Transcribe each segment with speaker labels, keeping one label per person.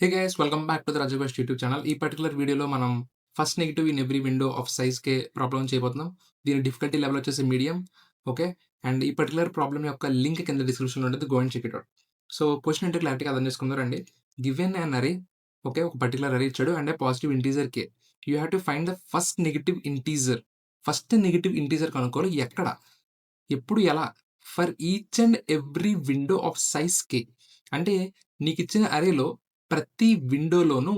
Speaker 1: Hey guys welcome back to the Raju best YouTube channel. ఈ particular వీడియోలో మనం first negative in every window of సైజ్‌కే problem చేయబోతున్నాం. దీని డిఫికల్టీ లెవెల్ వచ్చేసి మీడియం. ఓకే. అండ్ ఈ పర్టికులర్ ప్రాబ్లమ్ యొక్క లింక్ కింద డిస్క్రిప్షన్‌లో ఉంటుంది. Go and check it out. So question ఏంటో క్లారిటీగా అర్థం చేసుకుందాం రండి. గివెన్ యాన్ అరే, ఓకే, ఒక పర్టికులర్ అరే ఇచ్చాడు and a positive integer K. You have to find the first negative integer. First negative integer కనుక్కోవాలి ఎక్కడ? ఎప్పుడు ఎలా? For each and every window of size K. అంటే నీకిచ్చిన అరేలో ప్రతి విండోలోనూ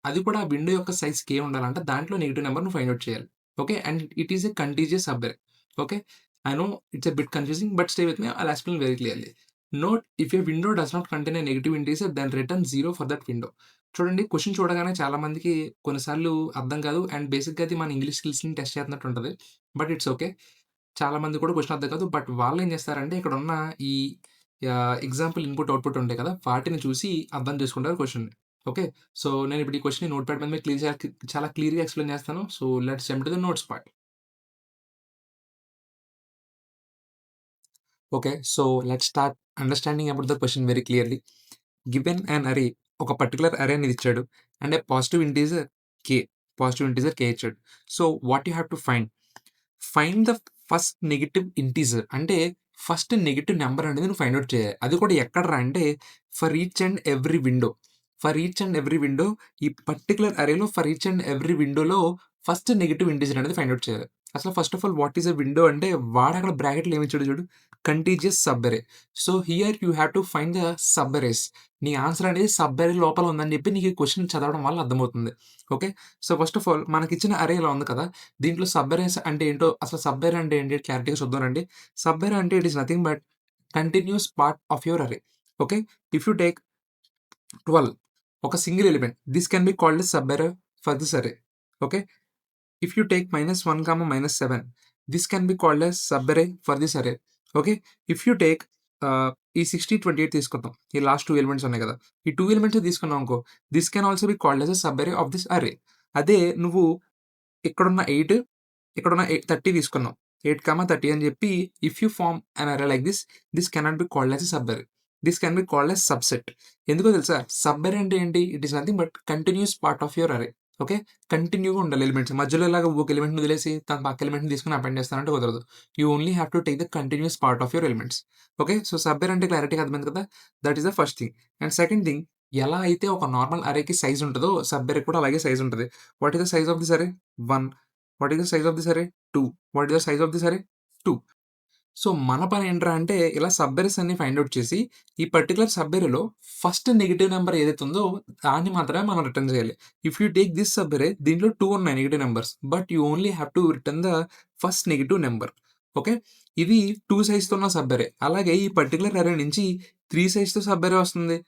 Speaker 1: అది కూడా ఆ విండో యొక్క సైజ్ కే ఉండాలంట. దాంట్లో నెగెటివ్ నంబర్ నువ్వు ఫైండ్ ఔట్ చేయాలి. Okay. And it is a contiguous sub అరే. Okay. I know it's a bit confusing but stay with me. I'll explain very clearly. Note if a window does not contain a negative integer then return 0 for that window. చూడండి, question చూడగానే చాలా మందికి కొన్నిసార్లు అర్థం కాదు. And బేసిక్‌గా అది మన ఇంగ్లీష్ స్కిల్స్‌ని టెస్ట్ చేస్తున్నట్టు ఉంటది. But it's okay. చాలా మంది కూడా క్వెషన్ అర్థం కాదు. బట్ వాళ్ళేం చేస్తారంటే ఇక్కడున్న ఈ ఎగ్జాంపుల్ ఇన్‌పుట్, అవుట్‌పుట్ ఉంటాయి కదా! వాటిని చూసి అర్థం చేసుకుంటారు క్వెషన్‌ని. ఓకే. సో, నేనిప్పుడు ఈ క్వెషన్‌ని నోట్‌ప్యాడ్ మీద చాలా క్లియర్‌గా ఎక్స్‌ప్లెయిన్ చేస్తాను. So, let's jump to the notes part. Okay. So, let's start understanding about the question very clearly. Given an array, ఒక పర్టిక్యులర్ అరే అనేది ఇచ్చాడు. And a positive integer k. Positive integer k ఇచ్చాడు. So, what you have to find the first negative integer. అంటే first negative number అనేది నువ్వు find out చేయాలి. అది కూడా ఎక్కడరా అంటే for each and every window. For each and every window, ఈ పర్టిక్యులర్ అరేలో ఫర్ ఈచ్ అండ్ ఎవ్రీ విండోలో ఫస్ట్ నెగెటివ్ ఇంటీజర్ అనేది ఫైండ్ ఔట్ చేయాలి. అసలు first of all what is a window అంటే వాడక్కడ బ్రాకెట్‌లో ఏమిచ్చాడో చూడు. Contiguous sub array. So, here you have to find the sub arrays. నీ ఆన్సర్ అనేది సబ్ అరే లోపల ఉందని చెప్పి నీకు ఈ క్వెషన్ చదవడం వల్ల అర్థమవుతుంది. Okay. So, first of all మనకిచ్చిన అరే ఇలా ఉంది కదా! దీంట్లో సబ్ అరేస్ అంటే ఏంటో, అసలు సబ్ అరే అంటే ఏంటి క్లారిటీగా చూద్దాం రండి. సబ్ అరే అంటే it is nothing but continuous part of your array. Okay. If you take 12, ఒక single element, this can be called as sub అరే ఫర్ దిస్ అరే. Okay. If you take -1, -7, this can be called as sub అరే for this అరే. Okay. If you take ఈ 60, 28 తీసుకుందాం. ఈ last 2 elements ఉన్నాయి కదా! ఈ 2 ఎలిమెంట్సే తీసుకున్నాం అనుకో, this can also be called as a sub అరే ఆఫ్ దిస్ అరే. అదే నువ్వు ఇక్కడున్న 8, ఇక్కడున్న 30 తీసుకున్నాం. 8, 30 అని చెప్పి if you form an array like this, this cannot be called as a sub array. This can be called as subset. ఎందుకో తెలుసా? సబ్ అరే అంటే ఏంటి? It is nothing but continuous part of your array. Okay. కంటిన్యూ‌గా ఉండాలి elements. మధ్యలో ఇలాగ ఒక ఎలిమెంట్‌ని వదిలేసి దాని పక్క ఎలిమెంట్‌ని తీసుకొని అపెండ్ చేస్తానంటే కుదరదు. You only have to take the continuous part of your elements. Okay. So, sub array అంటే క్లారిటీగా అర్థమైంది కదా! That is the first thing. And second thing, ఎలా అయితే ఒక నార్మల్ అరేకి సైజ్ ఉంటదో, సబ్ అరేకి కూడా అలాగే సైజ్ ఉంటది. What is the size of this అరే? 1. What is the size of this అరే? 2. What is the size of this అరే? 2. సో, మన పనేంట్రా అంటే ఇలా సబ్ అరేస్ అన్ని ఫైండ్ ఔట్ చేసి, ఈ పర్టిక్యులర్ సబ్ అరేలో ఫస్ట్ నెగెటివ్ నంబర్ ఏదైతే ఉందో దాన్ని మాత్రమే మనం రిటర్న్ చేయాలి. If you take this sub array, దీంట్లో 2 ఉన్నాయి negative numbers. But you only have to return the first negative number. Okay. ఇది 2 సైజ్‌తో ఉన్న సబ్ అరే. అలాగే ఈ పర్టిక్యులర్ అరే నుంచి 3 సైజ్‌తో సబ్ అరే వస్తుంది.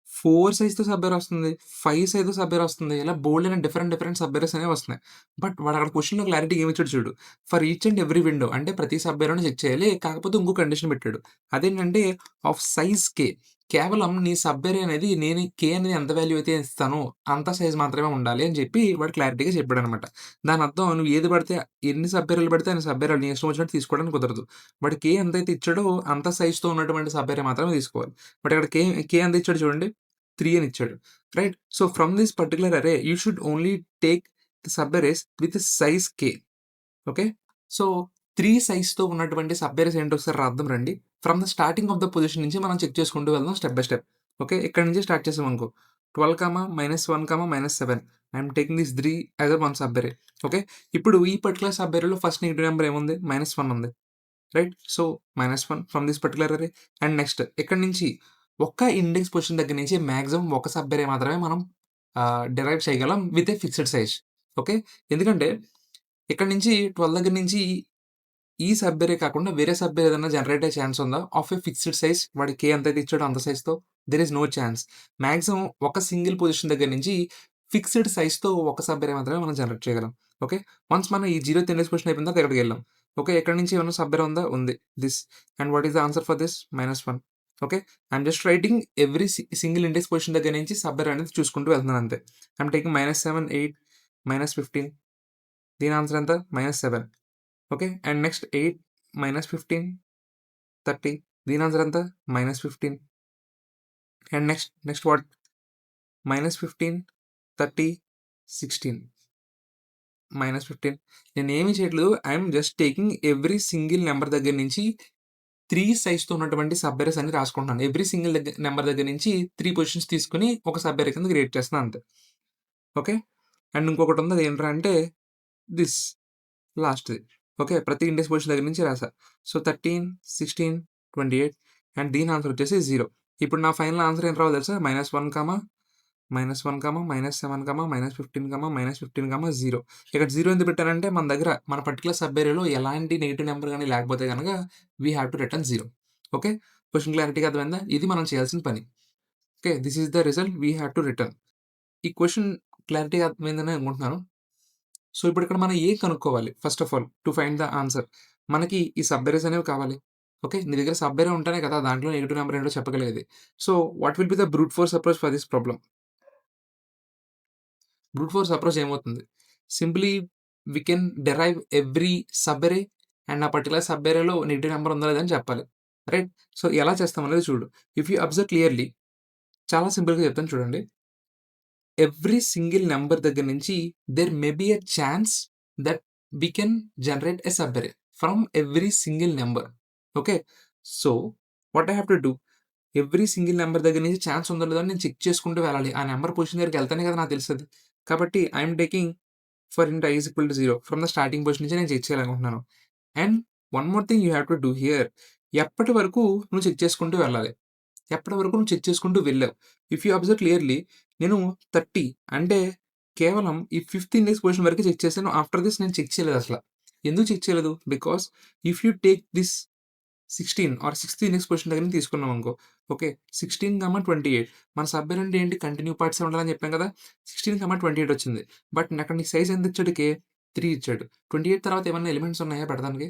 Speaker 1: 4 సైజ్‌తో సబ్ అరే వస్తుంది. 5 సైజ్‌తో సబ్ అరే వస్తుంది. ఇలా బోలెడన్ని డిఫరెంట్ డిఫరెంట్ సబ్ అరేస్ అనేవి వస్తున్నాయి. బట్ వాడక్కడ క్వెషన్‌లో క్లారిటీగా ఏమిచ్చాడో చూడు. For each and every window, అంటే ప్రతి సబ్ అరేని చెక్ చేయాలి. కాకపోతే ఇంకో కండిషన్ పెట్టాడు. అదేంటంటే ఆఫ్ సైజ్ కే. కేవలం నీ సబ్ అరే అనేది నేను కే అనేది ఎంత వాల్యూ అయితే ఇస్తానో అంత సైజ్ మాత్రమే ఉండాలి అని చెప్పి వాడు క్లారిటీగా చెప్పాడనమాట. దాని అర్థం నువ్వు ఏది పడితే ఎన్ని సబ్ అరేలు పడితే అన్ని సబ్ అరేలు నీ ఇష్టం వచ్చినట్టు తీసుకోవడానికి కుదరదు. వాడు కే ఎంతైతే ఇచ్చాడో అంత సైజ్‌తో ఉన్నటువంటి సబ్ అరే మాత్రమే తీసుకోవాలి. బట్ ఇక్కడ కే కే ఎంత ఇచ్చాడో చూడండి. 3 అని ఇచ్చాడు. Right. So, from this particular array you should only take the sub arrays with size k. Okay. So, 3 సైజ్‌తో ఉన్నటువంటి సబ్‌వేరియస్ ఏంటో ఒకసారి రాద్దాం రండి. From the starting of the position నుంచి మనం చెక్ చేసుకుంటూ వెళ్దాం స్టెప్ బై స్టెప్. ఓకే. ఇక్కడి నుంచి స్టార్ట్ చేసామనుకో. 12, -1, -7, I am taking these 3 as a one sub అరే. ఓకే. ఇప్పుడు ఈ పర్టిక్యులర్ సబ్ అరేలో ఫస్ట్ నెగెటివ్ నంబర్ ఏముంది? -1 ఉంది. Right. So, -1 from this particular array. And next ఇక్కడి నుంచి ఒక్క ఇండెక్స్ పొజిషన్ దగ్గర నుంచి మాక్సిమం ఒక సబ్ అరే మాత్రమే మనం డిరైవ్ చేయగలం with a fixed size. Okay. ఎందుకంటే ఇక్కడి నుంచి 12 దగ్గర నుంచి ఈ సబ్ అరే కాకుండా వేరే సబ్ అరే ఏదైనా జనరేట్ అయ్యే ఛాన్స్ ఉందా? ఆఫ్ ఎ ఫిక్స్డ్ సైజ్, వాడు కే ఎంతైతే ఇచ్చాడో అంత సైజ్‌తో there is no chance. Maximum ఒక సింగిల్ పొజిషన్ దగ్గర నుంచి ఫిక్స్డ్ సైజ్‌తో ఒక సబ్ అరే మాత్రమే మనం జనరేట్ చేయగలం. ఓకే. వన్స్ మనం ఈ 0th ఇండెక్స్ పొజిషన్ అయిపోయిన తర్వాత ఇక్కడికెళ్ళాం. ఓకే. ఎక్కడి నుంచి ఏమన్నా సబ్ అరే ఉందా? ఉంది. This. And what is the answer for this? -1. Okay. I am just writing every single index position దగ్గర నుంచి సబ్ అరే అనేది చూసుకుంటూ వెళ్తున్నాను అంతే. I am taking -7, 8, -15. దీని ఆన్సర్ ఎంత? -7. ఓకే. And next 8, -15, 30. దీని ఆన్సర్ ఎంత? -15. And next what? -15, 30, 16, -15. నేనేమి చేయట్లేదు. I'm just taking every single number దగ్గర నుంచి 3 సైజ్‌తో ఉన్నటువంటి సబ్ అరేస్ అన్ని రాసుకుంటున్నాను. ఎవ్రీ సింగిల్ నంబర్ దగ్గర నుంచి 3 పొజిషన్స్ తీసుకొని ఒక సబ్ అరే కింద క్రియేట్ చేస్తున్నా అంతే. ఓకే. అండ్ ఇంకొకటుంది అదేంట్రా అంటే దిస్ లాస్ట్‌ది. ఓకే. ప్రతి ఇండెక్స్ పొజిషన్ దగ్గర నుంచి రాసా. సో, 13, 16, 28 అండ్ దీని ఆన్సర్ వచ్చేసి 0. ఇప్పుడు నా ఫైనల్ ఆన్సర్ ఏం రావాలో తెలుసా? -1, -1, -7, -15, -15, 0. ఇక్కడ 0 ఎందుకు పెట్టానంటే మన దగ్గర మన పర్టిక్యులర్ సబ్ ఏరియాలో ఎలాంటి నెగెటివ్ నంబర్ గాని లేకపోతే గనక we have to return 0. Okay. Question క్లారిటీగా అర్థమైందా? ఇది మనం చేయాల్సిన పని. Okay. This is the result we have to return. ఈ క్వెషన్ క్లారిటీగా అర్థమైందని అనుకుంటున్నాను. సో, ఇప్పుడిక్కడ మనం ఏం కనుక్కోవాలి? First of all to find the answer. మనకి ఈ సబ్ అరేస్ అనేవి కావాలి. ఓకే. నీ దగ్గర సబ్ అరే ఉంటేనే కదా దాంట్లో నెగెటివ్ నంబర్ ఏంటో చెప్పగలిగేది. So, what will be the brute force approach for this problem? Brute force approach ఏమవుతుంది? Simply we can derive every sub array and ఆ పర్టిక్యులర్ సబ్ అరేలో నెగెటివ్ నంబర్ ఉందా లేదా అని చెప్పాలి. రైట్? సో, ఎలా చేస్తాం అనేది చూడు. ఇఫ్ యూ అబ్జర్వ్ క్లియర్‌లీ చాలా సింపుల్‌గా చెప్తాను చూడండి. ఎవ్రీ సింగిల్ నంబర్ దగ్గర నుంచి there may be a chance that we can generate a sub array from every single number. Okay. So, what I have to do? Every single number దగ్గర నుంచి chance ఉందో లేదో అని నేను చెక్ చేసుకుంటూ వెళ్ళాలి. ఆ నంబర్ పొజిషన్ దగ్గరికి వెళ్తేనే కదా నాకు తెలుస్తది. కాబట్టి I'm taking for int i is equal to 0 from the starting position నుంచే నేను చెక్ చేయాలనుకుంటున్నాను. And one more thing you have to do here. ఎప్పటి వరకు నువ్వు చెక్ చేసుకుంటూ వెళ్ళాలి. ఎప్పటి వరకు నువ్వు చెక్ చేసుకుంటూ వెళ్ళావు. ఇఫ్ యూ అబ్జర్వ్ క్లియర్‌లీ నేను 30 అంటే కేవలం ఈ ఫిఫ్త్ ఇండెక్స్ పొజిషన్ వరకే చెక్ చేశాను. ఆఫ్టర్ దిస్ నేను చెక్ చేయలేదసల. ఎందుకు చెక్ చేయలేదు? Because if you take this 16 or sixth index position దగ్గర నుంచి తీసుకున్నామనుకో. ఓకే. 16, 28 మన సబ్ అంటే ఏంటి కంటిన్యూ పార్ట్సే ఉండాలని చెప్పాం కదా! 16, 28 వచ్చింది. బట్ అక్కడ నీకు సైజ్ ఎంత ఇచ్చాడు 3 ఇచ్చాడు. 28 తర్వాత ఏమన్నా ఎలిమెంట్స్ ఉన్నాయా పెడతానికి?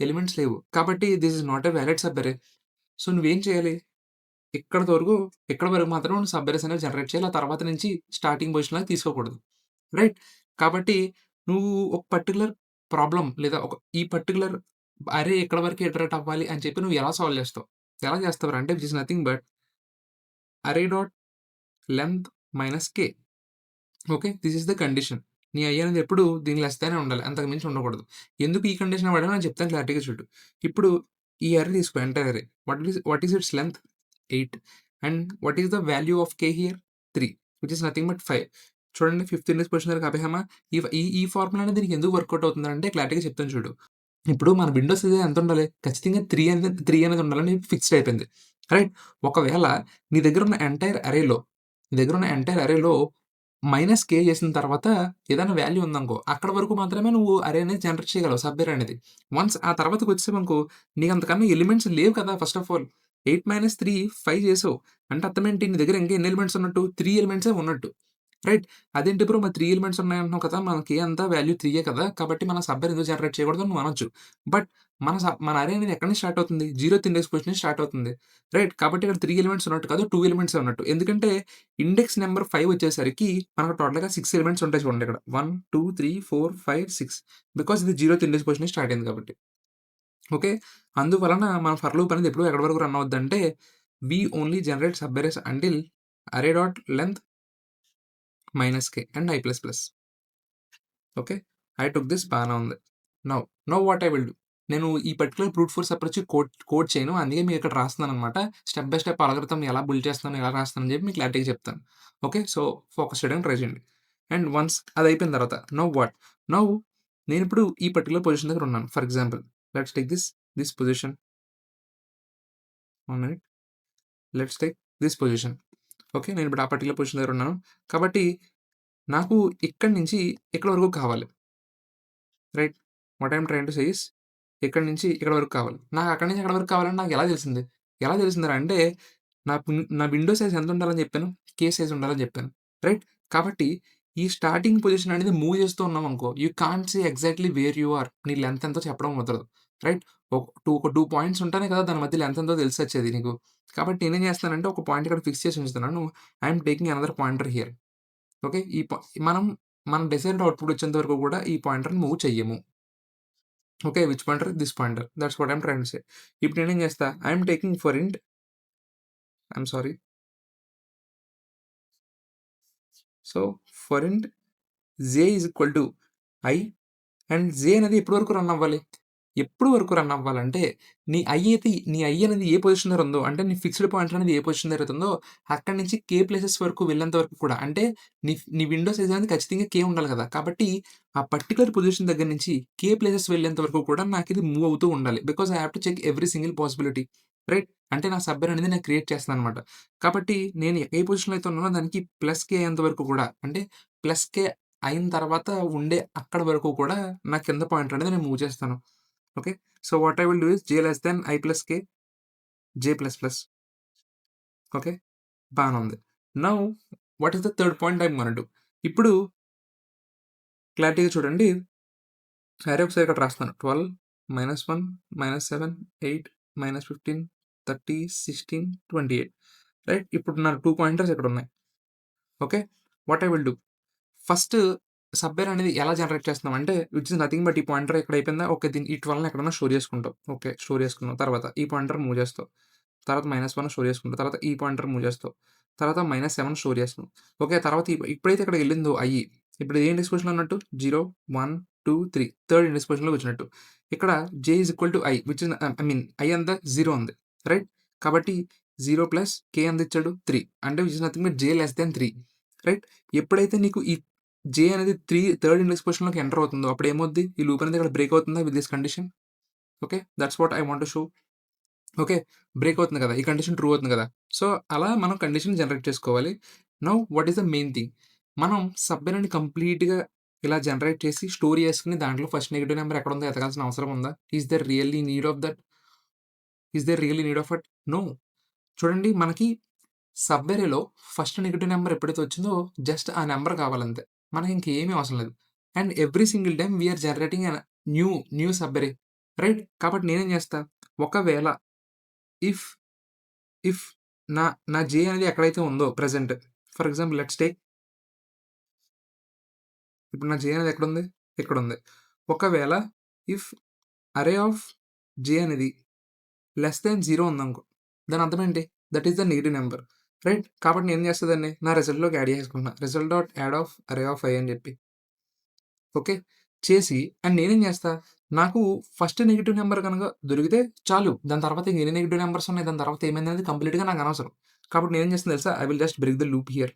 Speaker 1: ఎలిమెంట్స్ లేవు. కాబట్టి this is not a valid sub array. So, నువ్వేం చేయాలి? ఇక్కడి వరకు మాత్రం నువ్వు సబ్ అరేస్ అనేవి జనరేట్ చేయాలి. ఆ తర్వాత నుంచి స్టార్టింగ్ పొజిషన్‌లోకి తీసుకోకూడదు. రైట్? కాబట్టి నువ్వు ఒక పర్టిక్యులర్ ప్రాబ్లమ్ లేదా ఈ పర్టిక్యులర్ అరే ఎక్కడి వరకు ఇటరేట్ అవ్వాలి అని చెప్పి నువ్వు ఎలా సాల్వ్ చేస్తావు? ఎలా చేస్తావురా అంటే విచ్ ఈస్ నథింగ్ బట్ అరే dot length minus K. Okay. This is the condition. నీ ఐ అనేది ఎప్పుడు దీని లెస్ దానే ఉండాలి. అంతకు మించి ఉండకూడదు. ఎందుకు ఈ కండిషన్ వాడానో నేను చెప్తాను క్లారిటీగా చూడు. ఇప్పుడు ఈ అరే తీసుకో ఎంటైర్ అరే. What is it's length? 8 and what is the value of K here? 3 which is nothing but 5. చూడండి ఫిఫ్త్ ఇండెక్స్ పొజిషన్ దగ్గర ఆపేసామా? ఈ ఈ ఫార్ములా అనేది దీనికి ఎందుకు వర్కౌట్ అవుతుందంటే క్లారిటీగా చెప్తాను చూడు. ఇప్పుడు మన విండోస్ ఇది ఎంత ఉండాలి? ఖచ్చితంగా 3 అనేది ఉండాలని ఫిక్స్డ్ అయిపోయింది. రైట్? ఒకవేళ నీ దగ్గరున్న ఎంటైర్ అరేలో నీ దగ్గరున్న ఎంటైర్ అరేలో మైనస్ కే చేసిన తర్వాత ఏదైనా వాల్యూ ఉందనుకో, అక్కడి వరకు మాత్రమే నువ్వు అరే అనేది జనరేట్ చేయగలవు సబ్ అరే అనేది. వన్స్ ఆ తర్వాతకొచ్చేసావనుకో, నీకు అంతకన్నా ఎలిమెంట్స్ లేవు కదా! First of all. 8 - 3 5 చేసావు. అంటే అర్థమేంటి? నీ దగ్గర ఇంకా ఎన్ని ఎలిమెంట్స్ ఉన్నట్టు? 3 ఎలిమెంట్సే ఉన్నట్టు. రైట్? అదేంటి బ్రో మరి 3 ఎలిమెంట్స్ ఉన్నాయంటున్నావు కదా! మన కే అంతా వాల్యూ 3 కదా! కాబట్టి మనం సబ్ అరే ఎందుకు జనరేట్ చేయకూడదు అని నువ్వు అనొచ్చు. బట్ మన అరే అనేది ఎక్కడి నుంచి స్టార్ట్ అవుతుంది? 0థ్ ఇండెక్స్ పొజిషన్ నుంచి స్టార్ట్ అవుతుంది. రైట్? కాబట్టి ఇక్కడ 3 ఎలిమెంట్స్ ఉన్నట్టు కాదు. 2 ఎలిమెంట్సే ఉన్నట్టు. ఎందుకంటే ఇండెక్స్ నంబర్ 5 వచ్చేసరికి మనకు టోటల్‌గా 6 ఎలిమెంట్స్ ఉంటాయి చూడండి ఇక్కడ. 1, 2, 3, 4, 5, 6 బికాస్ ఇది 0థ్ ఇండెక్స్ పొజిషన్ నుంచి స్టార్ట్ అయింది కాబట్టి. ఓకే. అందువలన మన ఫర్ లూప్ అనేది ఎప్పుడు ఎక్కడి వరకు రన్ అవుద్దంటే, we only generate sub arrays until array dot length minus k and i plus plus. Okay. I took this బానే ఉంది. Now, what I will do? నేను ఈ particular brute force approach code చేయను. అందుకే మీకు ఇక్కడ రాస్తున్నాననమాట. స్టెప్ బై స్టెప్ అల్గోరిథం ఎలా బిల్డ్ చేస్తున్నాను, ఎలా రాస్తానని చెప్పి మీకు క్లారిటీగా చెప్తాను. ఓకే. సో, ఫోకస్ చేయడానికి ట్రై చేయండి. అండ్ వన్స్ అదయిపోయిన తర్వాత వాట్? నౌ నేనిప్పుడు ఈ పర్టిక్యులర్ పొజిషన్ దగ్గర ఉన్నాను. For example let's take this position. 1 minute. Let's take this position. Okay. నేనిప్పుడు ఆ పర్టిక్యులర్ పొజిషన్ దగ్గర ఉన్నాను. కాబట్టి నాకు ఇక్కడి నుంచి ఇక్కడి వరకు కావాలి. Right? What I am trying to say is ఇక్కడి నుంచి ఇక్కడి వరకు కావాలి. నాకు అక్కడి నుంచి అక్కడి వరకు కావాలని నాకు ఎలా తెలిసింది? ఎలా తెలిసిందిరా అంటే నా విండో సైజ్ ఎంత ఉండాలని చెప్పాను? కే సైజ్ ఉండాలని చెప్పాను. రైట్? కాబట్టి ఈ స్టార్టింగ్ పొజిషన్ అనేది మూవ్ చేస్తూ ఉన్నామనుకో, you can't say exactly where you are. నీ లెంత్ ఎంతో చెప్పడం కుదరదు. రైట్? ఒక 2 పాయింట్స్ ఉంటేనే కదా దాని మధ్య లెంత్ ఎంతో తెలిసొచ్చేది నీకు. కాబట్టి నేనేం చేస్తానంటే ఒక పాయింట్ ఇక్కడ ఫిక్స్ చేసి ఉంచుతున్నాను. I am taking another pointer here. Okay. మనం మన డిజైర్డ్ ఔట్‌పుట్ వచ్చేంత వరకు కూడా ఈ పాయింటర్‌ని మూవ్ చెయ్యము. Okay. Which pointer? This pointer. That's what I am trying to say. ఇప్పుడు నేనేం చేస్తా? I am taking for int I am sorry. So for int j is equal to i and j అనేది ఎప్పటి వరకు రన్ అవ్వాలి? ఎప్పుడు వరకు రన్ అవ్వాలంటే, నీ ఐ అనేది ఏ పొజిషన్ దగ్గర ఉందో, అంటే నీ ఫిక్స్డ్ పాయింటర్ అనేది ఏ పొజిషన్ దగ్గర ఉందో, అక్కడి నుంచి కే ప్లేసెస్ వరకు వెళ్ళేంత వరకు కూడా, అంటే నీ విండో సైజ్ అనేది ఖచ్చితంగా కే ఉండాలి కదా! కాబట్టి ఆ పర్టిక్యులర్ పొజిషన్ దగ్గర నుంచి కే ప్లేసెస్ వెళ్ళేంత వరకు కూడా నాకిది మూవ్ అవుతూ ఉండాలి. Because I have to check every single possibility. Right? అంటే నా సబ్‌వేర్ అనేది నేను క్రియేట్ చేస్తున్నాననమాట. కాబట్టి నేను ఏ పొజిషన్‌లో అయితే ఉన్నానో దానికి ప్లస్ కే అయ్యేంత వరకు కూడా, అంటే ప్లస్ కే అయిన తర్వాత ఉండే అక్కడి వరకు కూడా నా కింద పాయింటర్ అనేది నేను మూవ్ చేస్తాను. Okay. So, what I will do is J less than I plus K, J plus plus. Okay. బానే ఉంది. Now what is the third point I am gonna do? ఇప్పుడు క్లారిటీగా చూడండి. సరే ఒకసారి ఇక్కడ రాస్తున్నాను. 12, -1, -7, 8, -15, 30, 16, 28 రైట్? ఇప్పుడు నా 2 పాయింటర్స్ ఇక్కడున్నాయి. Okay. What I will do? First subarray అనేది ఎలా జనరేట్ చేస్తున్నామంటే, విచ్ ఇస్ నథింగ్ బట్ ఈ పాయింటర్ ఇక్కడ అయిపోయిందా? ఓకే. ఈ 12ని ఎక్కడన్నా స్టోర్ చేసుకుంటావు. ఓకే. స్టోర్ చేసుకున్నావు. తర్వాత ఈ పాయింటర్ మూవ్ చేస్తావు. తర్వాత -1 స్టోర్ చేసుకుంటావు. తర్వాత ఈ పాయింటర్ మూవ్ చేస్తావు. తర్వాత -7 స్టోర్ చేస్తున్నావు. ఓకే. తర్వాత ఇప్పుడైతే ఇక్కడికెళ్ళిందో ఇప్పుడు ఏ ఇండెక్స్ పొజిషన్‌లో ఉన్నట్టు 0, 1, 2, 3 థర్డ్ ఇండెక్స్ పొజిషన్‌లోకి వచ్చినట్టు. ఇక్కడ j is equal to i which is I mean i ఎంత 0 ఉంది. రైట్? కాబట్టి 0 ప్లస్ కే ఎంత ఇచ్చాడు? 3 అంటే which is nothing but J less than 3 right? ఎప్పుడైతే నీకు ఈ జే అనేది థర్డ్ ఇండెక్స్ పొజిషన్‌లోకి ఎంటర్ అవుతుందో అప్పుడేమవుద్ది? ఈ లూప్ అనేది ఇక్కడ బ్రేక్ అవుతుందా with this condition? Okay. That's what I want to show. Okay. Break అవుతుంది కదా! ఈ కండిషన్ ట్రూ అవుతుంది కదా! సో, అలా మనం కండిషన్ జనరేట్ చేసుకోవాలి. Now what is the main thing? మనం సబ్‌వేర్‌ని కంప్లీట్‌గా ఇలా జనరేట్ చేసి స్టోర్ చేసుకొని దాంట్లో ఫస్ట్ నెగెటివ్ నంబర్ ఎక్కడుందో ఎతకాల్సిన అవసరం ఉందా? Is there really need of it? No. చూడండి మనకి సబ్‌వేరేలో ఫస్ట్ నెగెటివ్ నంబర్ ఎప్పుడైతే వచ్చిందో జస్ట్ ఆ నంబర్ కావాలంతే. మనకి ఇంకేమీ అవసరం లేదు. And every single time we are generating new new subarray right? కాబట్టి నేనేం చేస్తా? ఒకవేళ ఇఫ్ ఇఫ్ నా నా జే అనేది ఎక్కడైతే ఉందో present for example let's take ఇప్పుడు నా జే అనేది ఎక్కడుంది? ఇక్కడుంది. ఒకవేళ ఇఫ్ అరే ఆఫ్ జే అనేది లెస్ థాన్ 0 ఉందనుకో, దాని అర్థం ఏంటి? That is the negative number. Right? కాబట్టి నేనేం చేస్తా దాన్ని నా రిజల్ట్‌లోకి యాడ్ చేసేసుకుంటున్నా. Result dot add of array of i అని చెప్పి. ఓకే. చేసి అండ్ నేనేం చేస్తా, నాకు ఫస్ట్ నెగెటివ్ నంబర్ గనక దొరికితే చాలు. దాని తర్వాత ఎన్ని నెగెటివ్ నంబర్స్ ఉన్నాయి, దాని తర్వాత ఏమైందనేది కంప్లీట్‌గా నాకు అనవసరం. కాబట్టి నేనేం చేస్తానో తెలుసా? I will just break the loop here.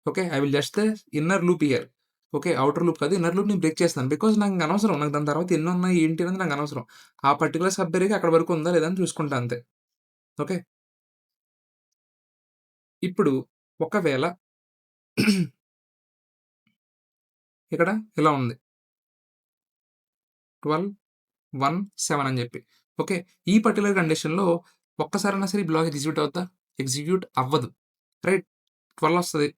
Speaker 1: Okay. I will just the inner loop here. Okay. Outer loop కాదు. ఇన్నర్ లూప్‌ని బ్రేక్ చేస్తాను. బికాజ్ నాకు అనవసరం. నాకు దాని తర్వాత ఎన్నున్నాయి, ఏంటి అనేది నాకు అనవసరం. ఆ పర్టిక్యులర్ సబ్ అరేకి అక్కడి వరకు ఉందా లేదా అని చూసుకుంటా అంతే. ఓకే. ఇప్పుడు ఒకవేళ ఇక్కడ ఇలా ఉంది. 12, 1, 7 అని జెప్పి. ఓకే. ఈ పర్టిక్యులర్ కండిషన్‌లో ఒక్కసారైనా సరే ఈ బ్లాక్ ఎగ్జిక్యూట్ అవుద్దా? ఎగ్జిక్యూట్ అవ్వదు. రైట్? 12 ఒస్తది.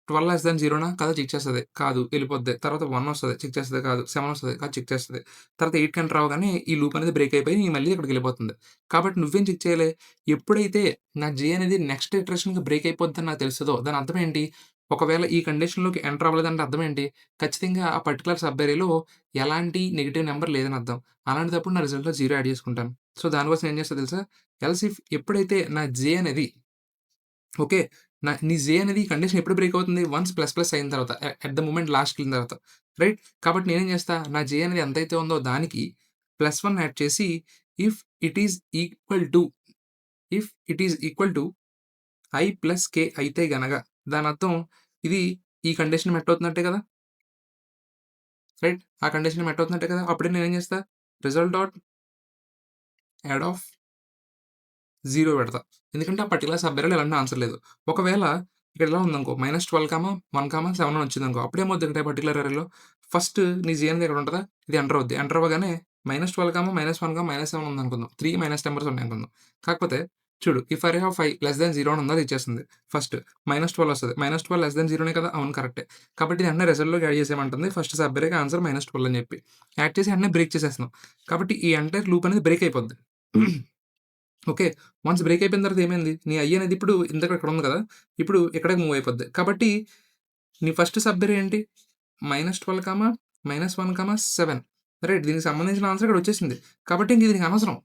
Speaker 1: 12 లెస్ థాన్ 0నా? కాదా చెక్ చేస్తది. కాదు ఎళ్ళిపోద్ది. తర్వాత 1 ఒస్తది. చెక్ చేస్తది. కాదు. 7 ఒస్తది. కాదు చెక్ చేస్తది. తర్వాత 8 కంటే రావగానే ఈ లూప్ అనేది బ్రేక్ అయిపోయి మళ్ళీ ఇక్కడికెళ్ళిపోతుంది. కాబట్టి నువ్వేం చెక్ చేయాలి? ఎప్పుడైతే నా జే అనేది నెక్స్ట్ ఇటరేషన్‌కి బ్రేక్ అయిపోద్దని నాకు తెలుస్తదో దాని అర్థం ఏంటి? ఒకవేళ ఈ కండిషన్‌లోకి ఎంటర్ అవ్వలేదంటే అర్థం ఏంటి? ఖచ్చితంగా ఆ పర్టిక్యులర్ సబ్ అరేలో ఎలాంటి నెగెటివ్ నంబర్ లేదని అర్థం. అలాంటిదప్పుడు నా రిజల్ట్‌లో 0 యాడ్ చేసుకుంటాను. సో, దానికోసం ఏం చేస్తా తెలుసా? ఎల్స్ ఇఫ్ ఎప్పుడైతే నా జే అనేది ఓకే. నీ జే అనేది ఈ కండిషన్ ఎప్పుడు బ్రేక్ అవుతుంది? వన్స్ ప్లస్ ప్లస్ అయిన తర్వాత. ఎట్ ద మొమెంట్ లాస్ట్‌కెళ్ళిన తర్వాత. రైట్? కాబట్టి నేనేం చేస్తా? నా జే అనేది ఎంతైతే ఉందో దానికి +1 యాడ్ చేసి if it is equal to if it is equal to i plus k అయితే గనక దానర్థం ఇది ఈ కండిషన్ మెట్ అవుతున్నట్టే కదా! రైట్? ఆ కండిషన్ మెట్ అవుతున్నట్టే కదా! అప్పుడు నేనేం చేస్తా? రిజల్ట్ డాట్ యాడ్ ఆఫ్ 0 పెడతా. ఎందుకంటే ఆ పర్టిక్యులర్ సబ్ ఎర్రర్‌లో ఎలాంటి ఆన్సర్ లేదు. ఒకవేళ ఇక్కడ ఇలా ఉందనుకో -12, 1, 7 అని వచ్చిందనుకో అప్పుడేమవుద్ది ఇక్కడ పర్టిక్యులర్ ఎర్రర్‌లో ఫస్ట్ నీ జే అనేది ఇక్కడ ఉంటదా? ఇది ఎంటర్ అవుద్ది. ఎంటర్ అవ్వగానే -12, -1, -7 ఉందనుకుందాం. 3 మైనస్ నంబర్స్ ఉన్నాయనుకుందాం. కాకపోతే చూడు if array of 5 less than 0 అని ఉందో అది ఇచ్చేస్తుంది. ఫస్ట్ -12 వస్తది. -12 లెస్ థాన్ 0 కదా! అవును కరెక్టే. కాబట్టి ఇది వెంటనే రిజల్ట్‌లోకి యాడ్ చేసేయమంటుంది. ఫస్ట్ సబ్ ఎర్రర్‌కి ఆన్సర్ -12 అని చెప్పి. యాడ్ చేసి వెంటనే బ్రేక్ చేసేస్తున్నాం. కాబట్టి ఈ ఎంటైర్ లూప్ అనేది బ్రేక్ అయిపోద్ది. ఓకే. వన్స్ బ్రేక్ అయిపోయిన తర్వాత ఏమైంది? నీ ఐ అనేది ఇప్పుడు ఇందాక ఇక్కడ ఉంది కదా! ఇప్పుడు ఇక్కడికి మూవ్ అయిపోద్ది. కాబట్టి నీ ఫస్ట్ సబ్‌బెరీ ఏంటి? -12, -1, 7 రైట్. దీనికి సంబంధించిన ఆన్సర్ ఇక్కడ వచ్చేసింది. కాబట్టి ఇంక ఇది నీకు అనవసరం.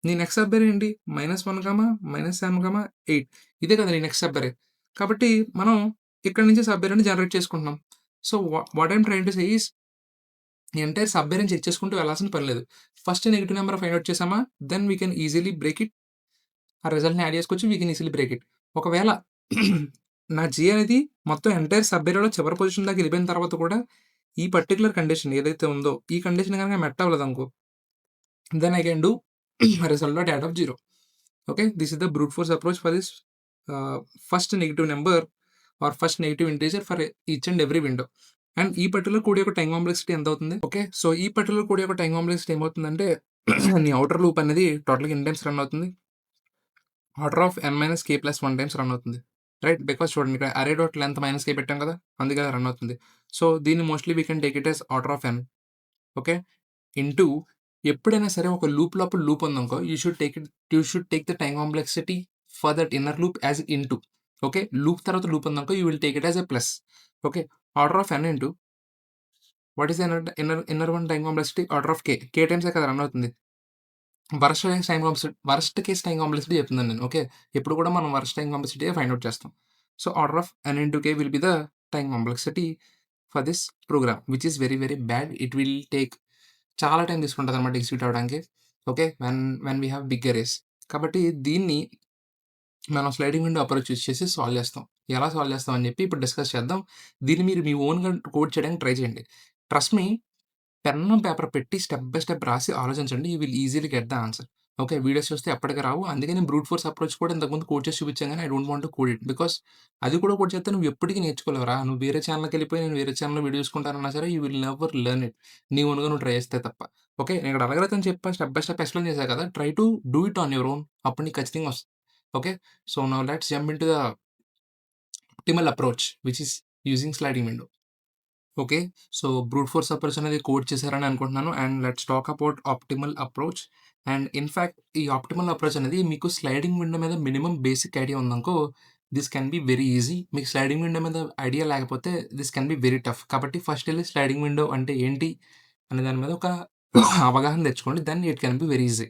Speaker 1: నీ నెక్స్ట్ సబ్‌బెరీ ఏంటి? -1, -7, 8 ఇదే కదా నీ నెక్స్ట్ సబ్‌బెరీ. కాబట్టి మనం ఇక్కడి నుంచి సబ్ అరేని జనరేట్ చేసుకుంటున్నాం. So, what I'm trying to say is entire sub అరేని చెక్ చేసుకుంటూ వెళ్ళాల్సిన పని లేదు. First negative number find out చేసామా, then we can easily break it. ఆ రిజల్ట్‌ని యాడ్ చేసుకోవచ్చు. We can easily break it. ఒకవేళ నా జీ అనేది మొత్తం ఎంటైర్ సబ్ ఏరియాలో చివరి పొజిషన్ దాకా ఎళ్ళిపోయిన తర్వాత కూడా ఈ పర్టిక్యులర్ కండిషన్ ఏదైతే ఉందో, ఈ కండిషన్ గనక మెట్ అవ్వలేదనుకో, then I can do result dot add of 0. Okay, this is the brute force approach for this uh, first negative number or first negative integer for each and every window. And ఈ particular code యొక్క time complexity ఎంత అవుతుంది? Okay. So, ఈ particular code యొక్క time complexity ఏమవుతుందంటే నీ outer loop అనేది టోటల్‌గా ఎన్ని టైమ్స్ రన్ అవుతుంది? Order of n - k + 1 times run అవుతుంది. రైట్? బికాజ్ చూడండి ఇక్కడ అరే డాట్ లెంత్ -k పెట్టాం కదా! అందుకే అది రన్ అవుతుంది. సో, దీన్ని mostly we can take it as order of n. Okay. Into ఎప్పుడైనా సరే ఒక లూప్ లోపల లూప్ ఉందనుకో, you should take the time complexity for that inner loop as into. Okay. Loop తర్వాత లూప్ ఉందనుకో, you will take it as a plus. Okay. Order of n into what is the inner one time complexity? Order of k టైమ్సే కదా run అవుతుంది. Worst case time complexity చెప్తున్నాను నేను. Okay. ఎప్పుడు కూడా మనం వరస్ట్ టైమ్ కాంప్లెక్సిటీయే ఫైండ్ ఔట్ చేస్తాం. So, order of n into k will be the time complexity for this program which is very very bad. It will take చాలా time తీసుకుంటదనమాట execute అవ్వడానికి. Okay. When we have big arrays. కాబట్టి దీన్ని మనం sliding window approach use చేసి solve చేస్తాం. ఎలా solve చేస్తాం అని చెప్పి ఇప్పుడు డిస్కస్ చేద్దాం. దీన్ని మీరు మీ ఓన్‌గా కోడ్ చేయడానికి ట్రై చేయండి. ట్రస్ట్ మీ, పెన్, పేపర్ పెట్టి స్టెప్ బై స్టెప్ రాసి ఆలోచించండి. You will easily get the answer. Okay. Videos చూస్తే ఎప్పటికి రావు. అందుకే నేను బ్రూట్ ఫోర్స్ అప్రోచ్ కూడా ఇంతకుముందు కోడ్ చేసి చూపించాను గానీ, I don't want to code it. Because అది కూడా కోడ్ చేస్తే నువ్వు ఎప్పటికి నేర్చుకోలేవురా. నువ్వు వేరే ఛానెల్‌కెళ్ళిపోయి నేను వేరే ఛానెల్‌లో వీడియో చూసుకుంటానన్నా సరే, you will never learn it. నీ ఓన్‌గా నువ్వు ట్రై చేస్తే తప్ప. ఓకే. నేను ఇక్కడ అలగరతని చెప్పా, స్టెప్ బై స్టెప్ ఎక్స్‌ప్లెయిన్ చేశా కదా! Try to do it on your own. అప్పుడు నీకు ఖచ్చితంగా వస్తది. Okay. So, now let's jump into the optimal approach which is using sliding window. Okay. So, brute force approach అనేది కోడ్ చేశారని అనుకుంటున్నాను. And let's talk about optimal approach. And in fact ఈ optimal approach అనేది మీకు స్లైడింగ్ విండో మీద minimum basic idea ఉందనుకో, this can be very easy. మీకు sliding window మీద ఐడియా లేకపోతే this can be very tough. కాబట్టి ఫస్ట్ ఎళ్లి స్లైడింగ్ విండో అంటే ఏంటి అనే దాని మీద ఒక అవగాహన తెచ్చుకోండి. Then it can be very easy.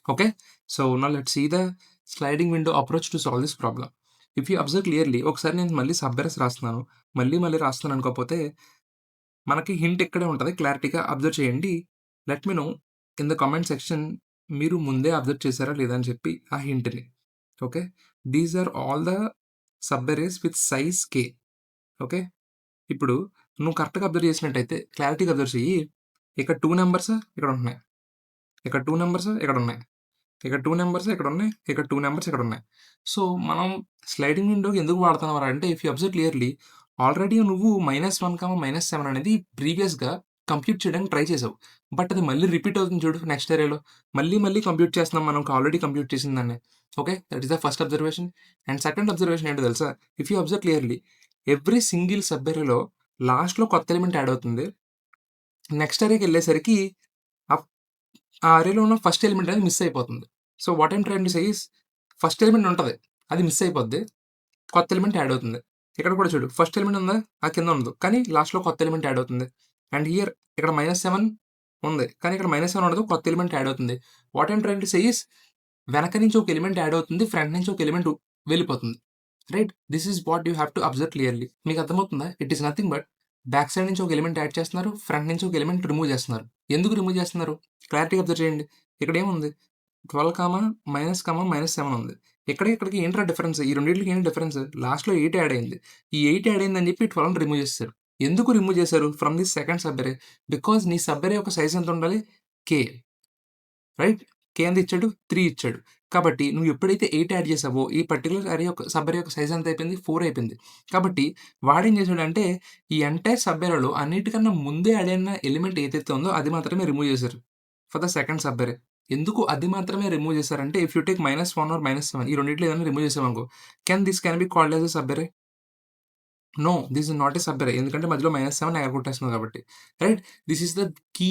Speaker 1: Okay. So, now let's see the sliding window approach to solve this problem. If you observe clearly ఒకసారి నేను మళ్ళీ సబ్ అరేస్ రాస్తున్నాను. మళ్ళీ రాస్తున్నాను అనుకోకపోతే మనకి హింట్ ఇక్కడే ఉంటది. క్లారిటీగా అబ్జర్వ్ చేయండి. Let me know in the comment section మీరు ముందే అబ్జర్వ్ చేశారా లేదా అని చెప్పి ఆ హింట్‌ని. Okay. These are all the sub arrays with size k. Okay. ఇప్పుడు నువ్వు కరెక్ట్‌గా అబ్జర్వ్ చేసినట్టయితే క్లారిటీగా అబ్జర్వ్ చెయ్యి. ఇక్కడ 2 నంబర్స్ ఇక్కడ ఉంటున్నాయి. ఇక్కడ 2 నంబర్స్ ఇక్కడున్నాయి. ఇక్కడ 2 నంబర్స్ ఇక్కడున్నాయి. ఇక్కడ 2 నంబర్స్ ఇక్కడున్నాయి. సో, మనం స్లైడింగ్ విండోకి ఎందుకు వాడుతున్నాంరా అంటే if you observe clearly already నువ్వు -1, -7 అనేది ప్రీవియస్‌గా కంప్యూట్ చేయడానికి ట్రై చేసావు. బట్ అది మళ్ళీ రిపీట్ అవుతుంది చూడు నెక్స్ట్ ఏరియాలో. మళ్ళీ కంప్యూట్ చేస్తున్నాం మనం ఆల్రెడీ కంప్యూట్ చేసిన దాన్ని. Okay. That is the first observation. And second observation ఏంటో తెలుసా? If you observe clearly every single sub ఏరియాలో లాస్ట్‌లో కొత్త ఎలిమెంట్ యాడ్ అవుతుంది. నెక్స్ట్ ఏరియాకెళ్ళేసరికి అప్ ఆ అరేలో ఉన్న ఫస్ట్ ఎలిమెంట్ అనేది మిస్ అయిపోతుంది. So, what I'm trying to say is first element ఉంటది. అది మిస్ అయిపోద్ది. కొత్త ఎలిమెంట్ యాడ్ అవుతుంది. ఇక్కడ కూడా చూడు ఫస్ట్ ఎలిమెంట్ ఉందా? ఆ కింద ఉండదు. కానీ లాస్ట్‌లో కొత్త ఎలిమెంట్ యాడ్ అవుతుంది. అండ్ హియర్ ఇక్కడ -7 ఉంది. కానీ ఇక్కడ -7 ఉండదు. కొత్త ఎలిమెంట్ యాడ్ అవుతుంది. What I'm trying to say is వెనక నుంచి ఒక ఎలిమెంట్ యాడ్ అవుతుంది. ఫ్రంట్ నుంచి ఒక ఎలిమెంట్ వెళ్ళిపోతుంది. Right? This is what you have to observe clearly. మీకు అర్థమవుతుందా? It is nothing but back side నుంచి ఒక ఎలిమెంట్ యాడ్ చేస్తున్నారు. ఫ్రంట్ నుంచి ఒక ఎలిమెంట్ రిమూవ్ చేస్తున్నారు. ఎందుకు రిమూవ్ చేస్తున్నారు? క్లారిటీగా అబ్జర్వ్ చేయండి. ఇక్కడేముంది? 12, -7 ఉంది. ఇక్కడికి ఏంట్రా డిఫరెన్స్? ఈ రెండిట్లకి ఏంటి డిఫరెన్స్? లాస్ట్‌లో 8 యాడ్ అయింది. ఈ 8 యాడ్ అయిందని చెప్పి 12ని రిమూవ్ చేసేసారు. ఎందుకు రిమూవ్ చేశారు? ఫ్రమ్ ది సెకండ్ సబ్ అరే. బికాజ్ నీ సబ్ అరే యొక్క సైజ్ ఎంత ఉండాలి? కే. రైట్? కే ఎంత ఇచ్చాడు? 3 ఇచ్చాడు. కాబట్టి నువ్వు ఎప్పుడైతే 8 యాడ్ చేసావో ఈ పర్టిక్యులర్ అరే యొక్క సబ్ అరే యొక్క సైజ్ ఎంత అయిపోయింది? 4 అయిపోయింది. కాబట్టి వాడేం చేసాడంటే ఈ ఎంటైర్ సబ్ అరేలో అన్నిటికన్నా ముందే యాడ్ అయిన ఎలిమెంట్ ఏదైతే ఉందో అది మాత్రమే రిమూవ్ చేశారు. ఫర్ ద సెకండ్ సబ్ అరే. ఎందుకు అది మాత్రమే రిమూవ్ చేశారంటే ఇఫ్ యూ టేక్ -1 ఆర్ -7 ఈ రెండిట్లో ఏదైనా రిమూవ్ చేసావనుకో can be called as a sub array? No. This is not a sub array. ఎందుకంటే మధ్యలో -7 ఎగరగొట్టేస్తున్నావు కాబట్టి. Right? This is the key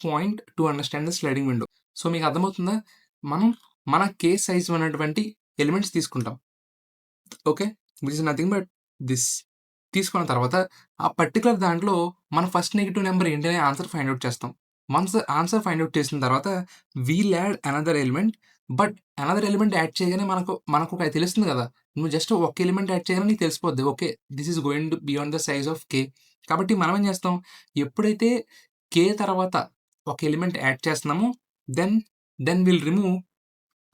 Speaker 1: point to understand the sliding window. So, మీకు అర్థమవుతుందా? మనం మన కేస్ సైజ్ ఉన్నటువంటి ఎలిమెంట్స్ తీసుకుంటాం. Okay. Which is nothing but this. తీసుకున్న తర్వాత ఆ పర్టిక్యులర్ దాంట్లో మన ఫస్ట్ నెగెటివ్ నంబర్ ఏంటి అనే ఆన్సర్ ఫైండ్ ఔట్ చేస్తాం. వన్స్ ఆన్సర్ ఫైండ్ ఔట్ చేసిన తర్వాత we'll add another element. But another element add చేయగానే మనకొకటి తెలుస్తుంది కదా! నువ్వు జస్ట్ ఒక ఎలిమెంట్ యాడ్ చేయగానే నీకు తెలిసిపోద్ది. Okay. This is going to beyond the size of k. కాబట్టి మనం ఏం చేస్తాం? ఎప్పుడైతే కే తర్వాత ఒక ఎలిమెంట్ యాడ్ చేస్తున్నామో దెన్ విల్ రిమూవ్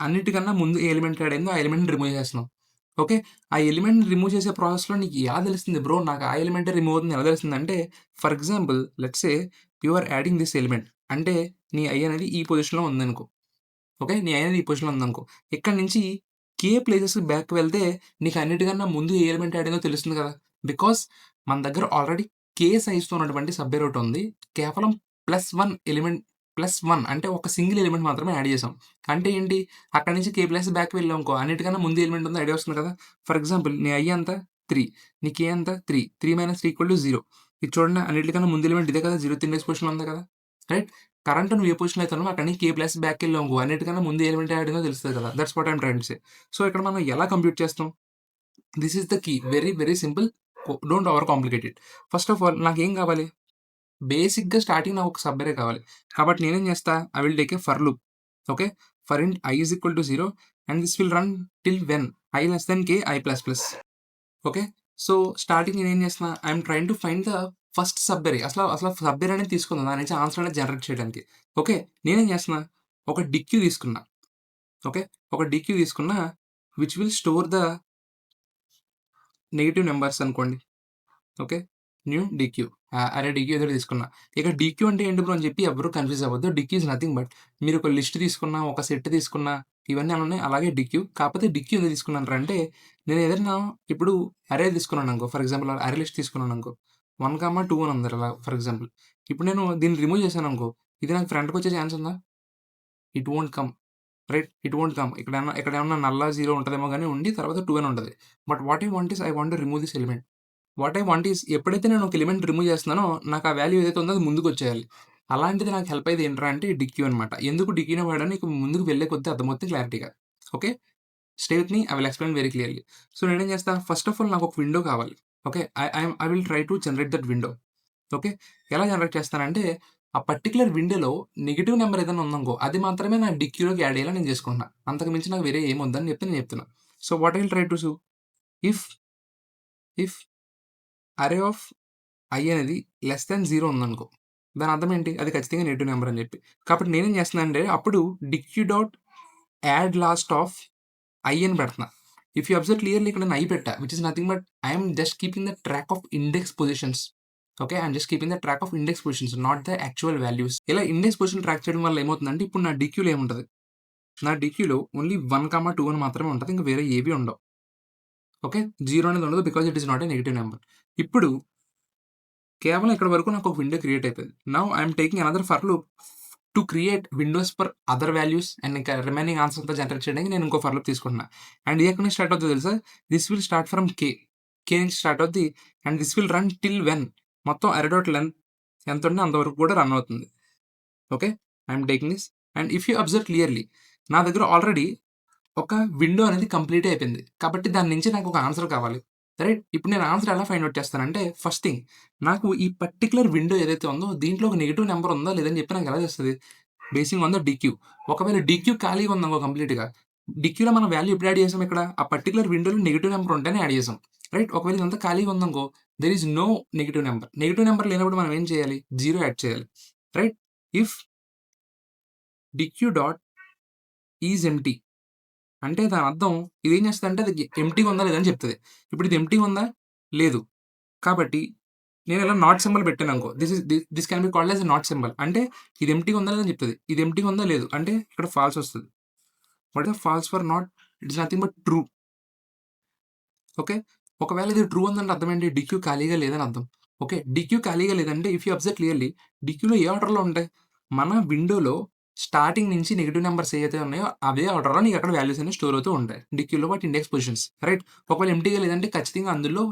Speaker 1: అన్నిటికన్నా ముందు ఏ ఎలిమెంట్ యాడ్ అయిందో ఆ ఎలిమెంట్‌ని రిమూవ్ చేసేస్తున్నాం. ఓకే. ఆ ఎలిమెంట్‌ని రిమూవ్ చేసే ప్రాసెస్‌లో నీకు ఎలా తెలుస్తుంది బ్రో నాకు ఆ ఎలిమెంటే రిమూవ్ అవుతుంది ఎలా తెలుస్తుందంటే for example let's say you are adding this element అంటే నీ ఐ అనేది ఈ పొజిషన్‌లో ఉందనుకో. ఓకే. నీ ఐ అనేది ఈ పొజిషన్‌లో ఉందనుకో. ఇక్కడి నుంచి కే ప్లేసెస్‌కి బ్యాక్‌కి వెళ్తే నీకు అన్నిటికన్నా ముందు ఏ ఎలిమెంట్ యాడ్ అయిందో తెలుస్తుంది కదా! బికాజ్ మన దగ్గర ఆల్రెడీ కే సైజ్‌తో ఉన్నటువంటి సబ్ అర్రే ఒకటుంది. కేవలం +1 ఎలిమెంట్ +1 అంటే ఒక సింగిల్ ఎలిమెంట్ మాత్రమే యాడ్ చేసాం. అంటే ఏంటి? అక్కడి నుంచి కే ప్లస్ బ్యాక్‌కి వెళ్ళామనుకో అన్నిటికన్నా ముందు ఎలిమెంట్ ఉందో ఐడియా వస్తుంది కదా! ఫర్ ఎగ్జాంపుల్ నీ ఐ ఎంత? 3 నీ కే ఎంత? 3 3 - 3 = 0 ఇది చూడండి అన్నిటికన్నా ముందు ఎలిమెంట్ ఇదే కదా! 0th ఇండెక్స్ పొజిషన్‌లో ఉంది కదా! రైట్? కరెంట్ నువ్వు ఏ పొజిషన్‌లో అయితే ఉన్నావో అక్కడి నుంచి కే ప్లస్ బ్యాక్‌కెళ్ళావనుకో అన్నిటికన్నా ముందు ఏ ఎలిమెంట్ యాడ్ అయిందో తెలుస్తది కదా! That's what I am trying to say. So, ఇక్కడ మనం ఎలా కంప్యూట్ చేస్తాం? This is the key. Very, very simple. Don't overcomplicate it. First of all నాకేం కావాలి? బేసిక్‌గా స్టార్టింగ్ నాకు ఒక సబ్ అర్రే కావాలి. కాబట్టి నేనేం చేస్తా? I will take a for loop. Okay. For int i = 0 and this will run till when i k i++. Okay. So, starting నేనేం చేస్తున్నా? I am trying to find the first sub array. అసల sub array అనేది తీసుకుందాం. దాని నుంచి answer అనేది generate చేయడానికి. Okay. నేనేం చేస్తున్నా? ఒక డిక్యూ తీసుకున్నా. ఓకే. ఒక డిక్యూ తీసుకున్నా which will store the negative numbers అనుకోండి. ఓకే. New DQ. అరే డీక్యూ ఏదో తీసుకున్నా. ఇక డీక్యూ అంటే ఏంటి బ్రో అని చెప్పి ఎవరు కన్‌ఫ్యూజ్ అవ్వద్దు. డీక్యూ ఈస్ నథింగ్ బట్ మీరు ఒక లిస్ట్ తీసుకున్నా, ఒక సెట్ తీసుకున్నా ఇవన్నీ అలా ఉన్నాయి. అలాగే డీక్యూ. కాకపోతే డీక్యూ ఎందుకు తీసుకున్నానురా అంటే నేను ఏదైనా ఇప్పుడు అరే తీసుకున్నాననుకో ఫర్ ఎగ్జాంపుల్ అరే లిస్ట్ తీసుకున్నాననుకో 1, 2 అని ఉంది అలా ఫర్ ఎగ్జాంపుల్. ఇప్పుడు నేను దీన్ని రిమూవ్ చేశాననుకో ఇది నాకు ఫ్రంట్‌కొచ్చే ఛాన్స్ ఉందా? It won't come. Right? It won't come. ఇక్కడేమన్నా నల్లా 0 ఉంటదేమో గాని ఉండి తర్వాత 2 అని ఉంటది. But what I want is I want to remove this element. What I want is ఎప్పుడైతే నేను ఒక ఎలిమెంట్ రిమూవ్ చేస్తున్నానో, నాకు ఆ వాల్యూ ఏదైతే ఉందో అది ముందుకొచ్చేయాలి. అలాంటిది నాకు హెల్ప్ అయ్యేది ఏంట్రా అంటే డిక్యూ అనమాట. ఎందుకు డిక్యూని వాడానో నీకు ముందుకు వెళ్ళే కొద్దీ అర్థమవుతుంది క్లారిటీగా. Okay. Stay with me. I will explain very clearly. So, నేనేం చేస్తా ఫస్ట్ ఆఫ్ ఆల్ నాకు ఒక విండో కావాలి. Okay. I will try to generate that window. Okay. ఎలా జనరేట్ చేస్తానంటే, ఆ పర్టిక్యులర్ విండోలో నెగెటివ్ నంబర్ ఏదైనా ఉందనుకో, అది మాత్రమే నా డిక్యూలోకి యాడ్ అయ్యేలా నేను చేసుకుంటున్నా. అంతకు మించి నాకు వేరే ఏమి వద్దని చెప్పి నేను చెప్తున్నా. So, what I will try to so if if array of i అనేది లెస్ థాన్ 0 ఉందనుకో. దాని అర్థం ఏంటి? అది ఖచ్చితంగా నెగెటివ్ నంబర్ అని చెప్పి. కాబట్టి నేనేం చేస్తున్నానంటే అప్పుడు DQ dot add last of i అని పెడుతున్నా. ఇఫ్ యూ అబ్జర్వ్ క్లియర్‌లీ ఇక్కడ నేను ఐ పెట్టా. Which is nothing but I am just keeping the track of index positions. Okay. I am just keeping the track of index positions not the actual values. ఇలా index position track చేయడం వల్ల ఏమవుతుందంటే ఇప్పుడు నా డిక్యూలో ఏముంటది? నా డిక్యూలో only 1, 2 అని మాత్రమే ఉంటది. ఇంక వేరే ఏవి ఉండవు. ఓకే. 0 అనేది ఉండదు. Because it is not a negative number. ఇప్పుడు కేవలం ఇక్కడి వరకు నాకు ఒక విండో క్రియేట్ అయిపోయింది. Now I am taking another for loop to create Windows for other values and ఇంకా రిమైనింగ్ ఆన్సర్స్ అంతా జనరేట్ చేయడానికి నేను ఇంకో ఫర్ లూప్ తీసుకుంటున్నా. అండ్ ఇది ఎక్కడి నుంచి స్టార్ట్ అవుద్దో తెలుసా? This will start from K. కే నుంచి స్టార్ట్ అవుద్ది and this will run till when మొత్తం అరే డాట్ లెంత్ ఎంతుంటే అంతవరకు కూడా రన్ అవుతుంది. Okay. I am taking this and if you observe clearly నా దగ్గర ఆల్రెడీ ఒక విండో అనేది కంప్లీట్ అయిపోయింది. కాబట్టి దాని నుంచి నాకు ఒక ఆన్సర్ కావాలి. రైట్? ఇప్పుడు నేను ఆన్సర్ ఎలా ఫైండ్ ఔట్ చేస్తానంటే ఫస్ట్ థింగ్ నాకు ఈ పర్టిక్యులర్ విండో ఏదైతే ఉందో దీంట్లో ఒక నెగెటివ్ నంబర్ ఉందా లేదా అని చెప్పి నాకు ఎలా తెలుస్తది? Basing on the DQ. ఒకవేళ డీక్యూ ఖాళీగా ఉందనుకో కంప్లీట్‌గా. డీక్యూలో మనం వాల్యూ ఎప్పుడు యాడ్ చేసాం ఇక్కడ? ఆ పర్టిక్యులర్ విండోలో నెగెటివ్ నంబర్ ఉంటేనే యాడ్ చేసాం. రైట్? ఒకవేళ ఇదంతా ఖాళీగా ఉందనుకో there is no negative number. Negative number లేనప్పుడు మనం ఏం చేయాలి? 0 యాడ్ చేయాలి. Right? If deque dot is empty అంటే దాని అర్థం ఇదేం చేస్తదంటే అది ఎంప్టీగా ఉందా లేదా అని చెప్తది. ఇప్పుడు ఇది ఎంప్టీగా ఉందా? లేదు. కాబట్టి నేను ఇలా నాట్ సింబల్ పెట్టాననుకో this can be called as a not symbol. అంటే ఇది ఎంప్టీగా ఉందా లేదా అని చెప్తది. ఇది ఎంప్టీగా ఉందా? లేదు. అంటే ఇక్కడ ఫాల్స్ వస్తది. What is false for not? It is nothing but true. Okay. ఒకవేళ ఇది ట్రూ ఉందంటే అర్థం ఏంటి? డీక్యూ ఖాళీగా లేదని అర్థం. ఓకే. డీక్యూ ఖాళీగా లేదంటే ఇఫ్ యూ అబ్జర్వ్ క్లియర్‌లీ డీక్యూలో ఏ ఆర్డర్‌లో ఉంటాయి? మన విండోలో స్టార్టింగ్ నుంచి నెగెటివ్ నంబర్స్ ఏవైతే ఉన్నాయో అవే ఆర్డర్‌లో నీకు అక్కడ వాల్యూస్ అనేవి స్టోర్ అవుతూ ఉంటాయి. డీక్యూలో వాటి ఇండెక్స్ పొజిషన్స్. రైట్? ఒకవేళ ఎంప్టీగా లేదంటే ఖచ్చితంగా అందులో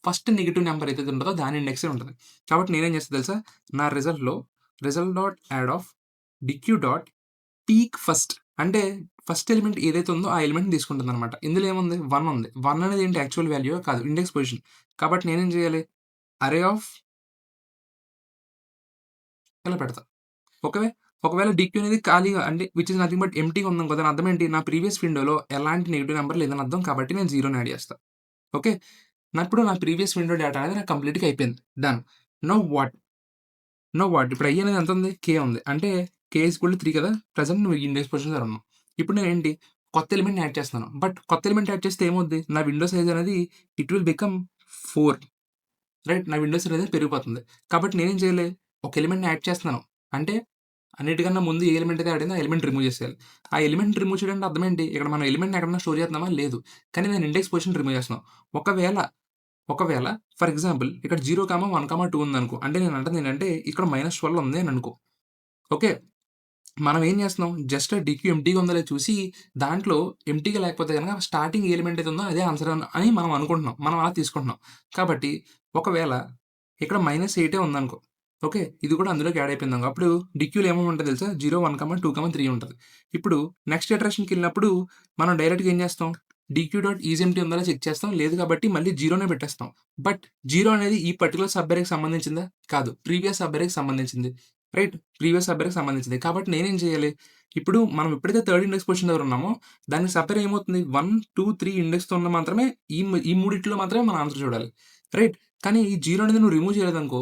Speaker 1: ఫస్ట్ నెగెటివ్ నంబర్ ఏదైతే ఉంటదో దాని ఇండెక్సే ఉంటది. కాబట్టి నేనేం చేస్తా తెలుసా? నా రిజల్ట్‌లో result dot add of DQ dot peek first అంటే ఫస్ట్ ఎలిమెంట్ ఏదైతే ఉందో ఆ ఎలిమెంట్‌ని తీసుకుంటుందనమాట. ఇందులో ఏముంది? 1 ఉంది. 1 అనేది ఏంటి యాక్చువల్ వాల్యూ కాదు. Index position. కాబట్టి నేనేం చేయాలి? అరే ఆఫ్ ఇలా పెడతా. ఓకే. ఒకవేళ డిక్యూ అనేది ఖాళీగా అంటే విచ్ ఇస్ నథింగ్ బట్ ఎంప్టీగా ఉందనుకో దాని అర్థం ఏంటి? నా ప్రీవియస్ విండోలో ఎలాంటి నెగెటివ్ నంబర్ లేదని అర్థం. కాబట్టి నేను 0ని యాడ్ చేస్తా. ఓకే. ఇప్పుడు నా ప్రీవియస్ విండో డేటా అనేది నాకు కంప్లీట్‌గా అయిపోయింది. డన్. Now what? ఇప్పుడు ఐ అనేది ఎంత ఉంది? కే ఉంది. అంటే కే ఈజ్ ఈక్వల్ టు 3 కదా! ప్రెజెంట్ నువ్వు ఇండెక్స్ పొజిషన్ దగ్గర ఉన్నావు. ఇప్పుడు నేనేంటి కొత్త ఎలిమెంట్‌ని యాడ్ చేస్తున్నాను. బట్ కొత్త ఎలిమెంట్ యాడ్ చేస్తే ఏమవుద్ది? నా విండో సైజ్ అనేది ఇట్ విల్ బికమ్ 4 రైట్. నా విండో సైజ్ అనేది పెరిగిపోతుంది. కాబట్టి నేనేం చేయాలి? ఒక ఎలిమెంట్‌ని యాడ్ చేస్తున్నాను. అంటే అన్నిటికన్నా ముందు ఏ ఎలిమెంట్ అయితే యాడ్ అయిందో ఆ ఎలిమెంట్ రిమూవ్ చేసేయాలి. ఆ ఎలిమెంట్ రిమూవ్ చేయడం అంటే అర్థం ఏంటి? ఇక్కడ మనం ఎలిమెంట్‌ని ఎక్కడన్నా స్టోర్ చేస్తున్నామా? లేదు. కానీ నేను ఇండెక్స్ పొజిషన్ రిమూవ్ చేస్తున్నాను. ఒకవేళ ఒకవేళ ఫర్ ఎగ్జాంపుల్ ఇక్కడ 0, 1, 2 ఉందనుకో. అంటే నేను అంటుంది ఏంటంటే ఇక్కడ -12 ఉంది అని అనుకో. ఓకే. మనం ఏం చేస్తున్నాం? జస్ట్ డీక్యూ ఎంప్టీగా ఉందో లేదో చూసి దాంట్లో ఎంప్టీగా లేకపోతే గనక స్టార్టింగ్ ఏ ఎలిమెంట్ అయితే ఉందో అదే ఆన్సర్ అని మనం అనుకుంటున్నాం. మనం అలా తీసుకుంటున్నాం. కాబట్టి ఒకవేళ ఇక్కడ -8 ఉందనుకో. ఓకే. ఇది కూడా అందులోకి యాడ్ అయిపోయిందనుకో. అప్పుడు డీక్యూలో ఏమేమి ఉంటాయో తెలుసా? 0, 1, 2, 3 ఉంటది. ఇప్పుడు నెక్స్ట్ ఇటరేషన్‌కెళ్ళినప్పుడు మనం డైరెక్ట్‌గా ఏం చేస్తాం? డీక్యూ డాట్ ఈజ్ ఎంప్టీ ఉందో లేదో చెక్ చేస్తాం. లేదు కాబట్టి మళ్ళీ 0నే పెట్టేస్తాం. బట్ 0 అనేది ఈ పర్టిక్యులర్ సబ్ అరేకి సంబంధించిందా? కాదు. ప్రీవియస్ సబ్ అరేకి సంబంధించింది. రైట్. ప్రీవియస్ సబ్ అరేకి సంబంధించింది. కాబట్టి నేనేం చేయాలి? ఇప్పుడు మనం ఎప్పుడైతే థర్డ్ ఇండెక్స్ పొజిషన్ దగ్గర ఉన్నామో దానికి సబ్ అరే ఏమవుతుంది? 1, 2, 3 ఇండెక్స్‌తో ఉన్న మాత్రమే ఈ మూడిట్లో మాత్రమే మనం ఆన్సర్ చూడాలి. రైట్. కానీ ఈ 0 అనేది నువ్వు రిమూవ్ చేయలేదనుకో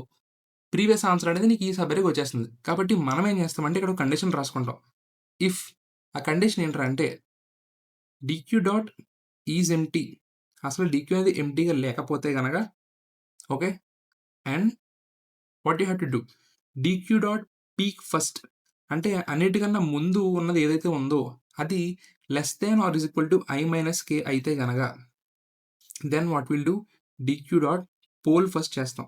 Speaker 1: ప్రీవియస్ ఆన్సర్ అనేది నీకు ఈ సబ్ అరేకి వచ్చేస్తుంది. కాబట్టి మనం ఏం చేస్తామంటే ఇక్కడ ఒక కండిషన్ రాసుకుంటాం. ఇఫ్ ఆ కండిషన్ ఏంట్రా అంటే డీక్యూ డాట్ ఈజ్ ఎంప్టీ అసలు డీక్యూ అనేది ఎంప్టీగా లేకపోతే గనక okay. And what you have to do dq dot peek first అంటే అన్నిటికన్నా ముందు ఉన్నది ఏదైతే ఉందో అది less than or is equal to i minus k అయితే గనక then what will do dq dot poll first చేస్తాం.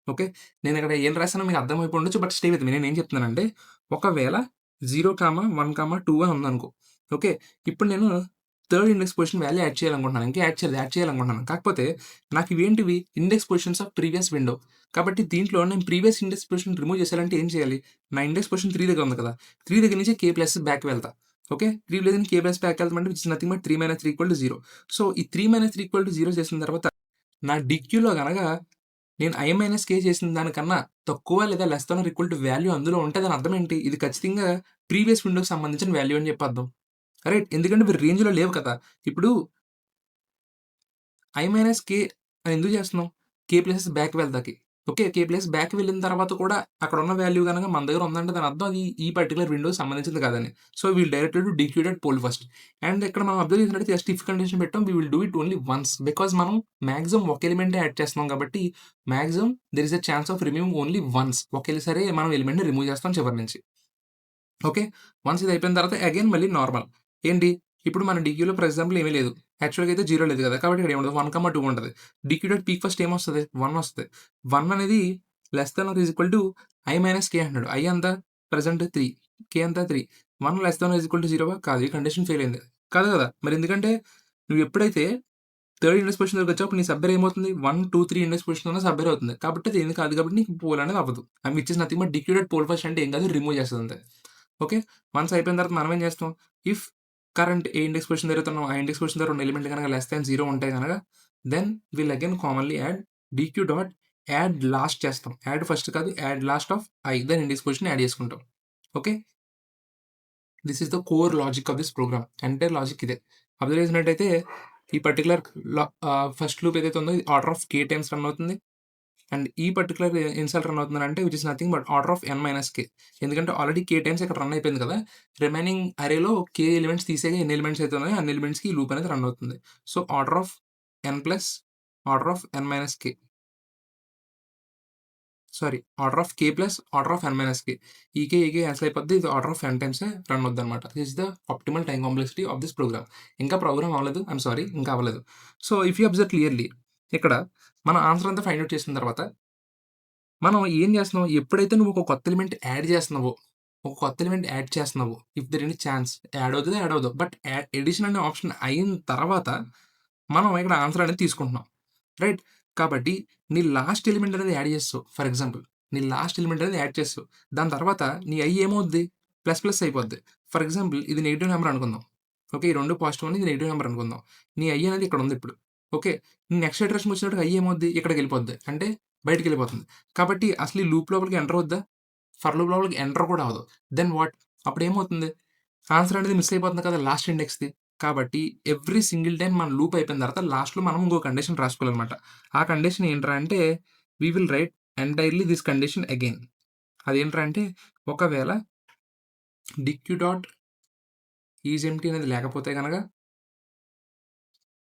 Speaker 1: ఓకే. నేనిక్కడ ఏం రాసానో మీకు అర్థమైపోయి ఉండొచ్చు. But stay with me. నేనేం చెప్తున్నానంటే, ఒకవేళ 0, 1, 2 అని ఉందనుకో. ఓకే. ఇప్పుడు నేను third index position value add చేయాలనుకుంటున్నాను. ఇంకా యాడ్ చేయలేదు. యాడ్ చేయాలనుకుంటున్నాను. కాకపోతే నాకు ఇవేంటివి index positions of previous window. కాబట్టి దీంట్లో నేను ప్రీవియస్ ఇండెక్స్ పొజిషన్ రిమూవ్ చేసేయాలంటే ఏం చేయాలి? నా ఇండెక్స్ పొజిషన్ 3 దగ్గర ఉంది కదా! 3 దగ్గర నుంచి కే ప్లస్ బ్యాక్ వెళ్తా. ఓకే. 3 దగ్గర నుంచి కే ప్లస్ బ్యాక్ వెళ్తామంటే which is nothing but 3 - 3 = 0. So, ఈ 3 - 3 = 0 చేసిన తర్వాత నా డిక్యూలో గనక నేను ఐ మైనస్ కే చేసిన దానికన్నా తక్కువ లేదా less than are equal to value అందులో ఉంటే దాని అర్థం ఏంటి? ఇది ఖచ్చితంగా ప్రీవియస్ విండోకి సంబంధించిన వాల్యూ అని చెప్పి అర్థం. రైట్. ఎందుకంటే ఇవి రేంజ్‌లో లేవు కదా! ఇప్పుడు ఐ మైనస్ కే అని ఎందుకు చేస్తున్నాం? కే ప్లస్ బ్యాక్ వెళ్తాకి. ఓకే. కే ప్లస్ బ్యాక్ వెళ్ళిన తర్వాత కూడా అక్కడున్న వాల్యూ గనక మన దగ్గర ఉందంటే దాని అర్థం అది ఈ పర్టిక్యులర్ విండోకి సంబంధించింది కాదని. So, we'll directly do dq dot poll first. And ఇక్కడ మనం అబ్జర్వ్ చేసినట్టయితే జస్ట్ ఇఫ్ కండిషన్ పెట్టాం. We will do it only once. Because మనం మాక్సిమం ఒక ఎలిమెంటే యాడ్ చేస్తున్నాం కాబట్టి maximum there is a chance of removing only once. ఒకేసారి మనం ఎలిమెంట్‌ని రిమూవ్ చేస్తాం చివరి నుంచి. ఓకే. వన్స్ ఇది అయిపోయిన తర్వాత అగైన్ మళ్ళీ నార్మల్. ఏంటి? ఇప్పుడు మన డీక్యూలో ఫర్ ఎగ్జాంపుల్ ఏమీ లేదు. యాక్చువల్‌గా అయితే 0 లేదు కదా! కాబట్టి ఇక్కడ ఏముండదు. 1, 2 ఉంటది. డీక్యూ డాట్ పీక్ ఫస్ట్ ఏమొస్తది? 1 వస్తది. 1 అనేది less than or is equal to i minus k అంటున్నాడు. ఐ ఎంత? ప్రెజెంట్ 3. కే ఎంత? 3. 1 less than or is equal to 0 కాదు. ఈ కండిషన్ ఫెయిల్ అయింది. కాదు కదా! మరి ఎందుకంటే నువ్వు ఎప్పుడైతే థర్డ్ ఇండెక్స్ పొజిషన్ దగ్గరికొచ్చావో అప్పుడు నీ సబ్ అరే ఏమవుతుంది? 1, 2, 3 ఇండెక్స్ పొజిషన్‌లోనే సబ్ అరే అవుతుంది. కాబట్టి అది ఏమి కాదు కాబట్టి నీకు పోల్ అనేది అవ్వదు. Which is nothing but deque dot poll first అంటే ఏం కాదు రిమూవ్ చేస్తది అంతే. ఓకే. వన్స్ అయిపోయిన తర్వాత మనం ఏం చేస్తాం? If current A index position దగ్గర ఉన్నామో, ఆ ఇండెక్స్ పొజిషన్ దగ్గర ఉన్న ఎలిమెంట్ గనక లెస్ థాన్ 0 ఉంటే గనక then will again commonly add dq dot add last చేస్తాం. యాడ్ ఫస్ట్ కాదు add last of i then index position add చేసుకుంటాం. Okay. This is the core logic of this program. Entire logic ఇదే. Observe చేసినట్టయితే ఈ particular first loop ఏదైతే ఉందో ఇది order of k times run అవుతుంది. అండ్ ఈ పర్టిక్యులర్ ఎన్నిసార్లు రన్ అవుతుందంటే which is nothing but order of n minus k. ఎందుకంటే ఆల్రెడీ కే టైమ్స్ ఇక్కడ రన్ అయిపోయింది కదా! రిమైనింగ్ అరేలో కే ఎలిమెంట్స్ తీసేయగా ఎన్ని ఎలిమెంట్స్ అయితే ఉన్నాయో అన్ని ఎలిమెంట్స్‌కి ఈ లూప్ అనేది రన్ అవుతుంది. So, order of n plus order of n minus k. Sorry order of k plus order of n minus k. ఈ కే క్యాన్సిల్ అయిపోద్ది. ఇది ఆర్డర్ ఆఫ్ n టైమ్సే రన్ అవుద్దనమాట. This is the optimal time complexity of this program. ఇంకా program అవ్వలేదు. I'm sorry ఇంకా అవ్వలేదు. So, if you observe clearly ఇక్కడ మన ఆన్సర్ అంతా ఫైండ్ ఔట్ చేసిన తర్వాత మనం ఏం చేస్తున్నాం? ఎప్పుడైతే నువ్వు ఒక కొత్త ఎలిమెంట్ యాడ్ చేస్తున్నావో, ఒక కొత్త ఎలిమెంట్ యాడ్ చేస్తున్నావో, if there any chance add అవుతదో, యాడ్ అవ్వదో. బట్ ఎడిషన్ అనే ఆప్షన్ అయిన తర్వాత మనం ఇక్కడ ఆన్సర్ అనేది తీసుకుంటున్నాం. రైట్. కాబట్టి నీ లాస్ట్ ఎలిమెంట్ అనేది యాడ్ చేస్తావు. ఫర్ ఎగ్జాంపుల్ నీ లాస్ట్ ఎలిమెంట్ అనేది యాడ్ చేస్తావు. దాని తర్వాత నీ ఐ ఏమవుద్ది? ప్లస్ ప్లస్ అయిపోద్ది. ఫర్ ఎగ్జాంపుల్ ఇది నెగెటివ్ నంబర్ అనుకుందాం. ఓకే. ఈ 2 పాజిటివ్ ఉంది. ఇది నెగెటివ్ నంబర్ అనుకుందాం. నీ ఐ అనేది ఇక్కడ ఉంది ఇప్పుడు. ఓకే. నీ నెక్స్ట్ ఇటరేషన్ వచ్చినప్పటికి ఐ ఏమవుద్ది? ఇక్కడికెళ్ళిపోద్ది. అంటే బయటికెళ్ళిపోతుంది. కాబట్టి అసలు ఈ లూప్ లోపలికి ఎంటర్ అవుద్దా? ఫర్ లూప్ లోపలికి ఎంటర్ కూడా అవ్వదు. Then what? అప్పుడేమవుతుంది? ఆన్సర్ అనేది మిస్ అయిపోతుంది కదా లాస్ట్ ఇండెక్స్‌ది. కాబట్టి ఎవ్రీ సింగిల్ టైమ్ మన లూప్ అయిపోయిన తర్వాత లాస్ట్‌లో మనం ఇంకో కండిషన్ రాసుకోవాలనమాట. ఆ కండిషన్ ఏంట్రా అంటే we will write entirely this condition again. అదేంట్రా అంటే ఒకవేళ డిక్యూ డాట్ ఈజ్ ఎంప్టీ అనేది లేకపోతే గనక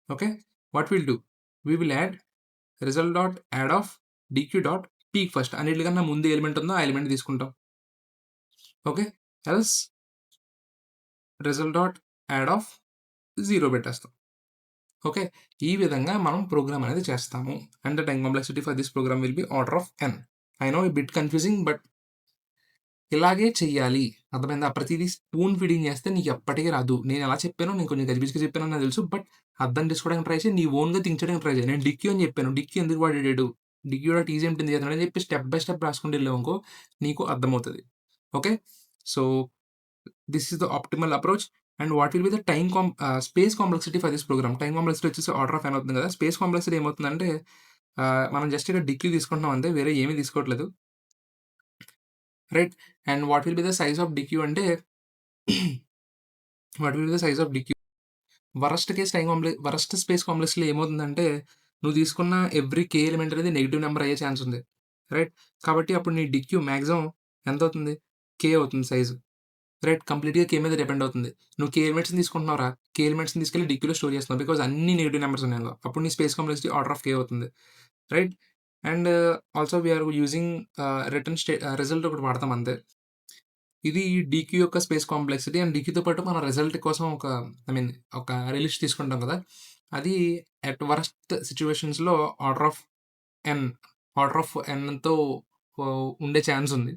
Speaker 1: okay. What will do? We will add result dot add of DQ dot peek first. అన్నిటికన్నా ముందు ఎలిమెంట్ ఉందో ఆ ఎలిమెంట్ తీసుకుంటాం. Okay. Else result dot add of 0 పెట్టేస్తాం. ఓకే. ఈ విధంగా మనం ప్రోగ్రామ్ అనేది చేస్తాము. And the time complexity for this program will be order of n. I know bit confusing but ఇలాగే చెయ్యాలి. అర్థమైందా? ప్రతీదీ స్పూన్ ఫీడింగ్ చేస్తే నీకు ఎప్పటికి రాదు. నేను ఎలా చెప్పానో నేను కొంచెం గజిబిజిగా చెప్పానో నాకు తెలుసు. బట్ అర్థం చేసుకోవడానికి ట్రై చెయి. నీ ఓన్‌గా థింక్ చేయడానికి ట్రై చెయి. నేను డిక్యూ అని చెప్పాను. డిక్యూ ఎందుకు వాడాడు? డిక్యూ డాట్ ఈజీ ఎంప్టీ ఎందుకు చేస్తున్నాడు అని చెప్పి స్టెప్ బై స్టెప్ రాసుకుంటూ వెళ్ళావనుకో నీకు అర్థమవుతది. Okay. So this is the optimal approach. And what will be the space complexity for this program. Time complexity వచ్చేసి ఆర్డర్ ఆఫ్ n అవుతుంది కదా! స్పేస్ కాంప్లెక్సిటీ ఏమవుతుందంటే మనం జస్ట్ ఇక్కడ డిక్యూ తీసుకుంటున్నాం అంతే. వేరే ఏమీ తీసుకోవట్లేదు. Right. And what will be the size of deque అంటే what will be the size of deque? Worst space కాంప్లెక్స్‌లో ఏమవుతుందంటే నువ్వు తీసుకున్న ఎవ్రీ కే ఎలిమెంట్ అనేది నెగెటివ్ నంబర్ అయ్యే ఛాన్స్ ఉంది. రైట్. కాబట్టి అప్పుడు నీ డిక్యూ మాక్సిమం ఎంతవుతుంది? కే అవుతుంది సైజు. రైట్. కంప్లీట్‌గా కే మీద డిపెండ్ అవుతుంది. నువ్వు కే ఎలిమెంట్స్‌ని తీసుకుంటున్నావురా, కే ఎలిమెంట్స్‌ని తీసుకెళ్ళి డిక్యూలో స్టోర్ చేస్తున్నావు. బికాజ్ అన్ని నెగెటివ్ నంబర్స్ ఉన్నాయి అందులో. అప్పుడు నీ space complexity order of K అవుతుంది. Right. And also we are using result ఒకటి వాడతాం అంతే. ఇది డీక్యూ యొక్క స్పేస్ కాంప్లెక్సిటీ. అండ్ డీక్యూతో పాటు మన రిజల్ట్ కోసం ఒక రిలీజ్ తీసుకుంటాం కదా! అది అట్ వరస్ట్ సిట్యుయేషన్స్‌లో order of n order of ఎన్‌తో ఉండే ఛాన్స్ ఉంది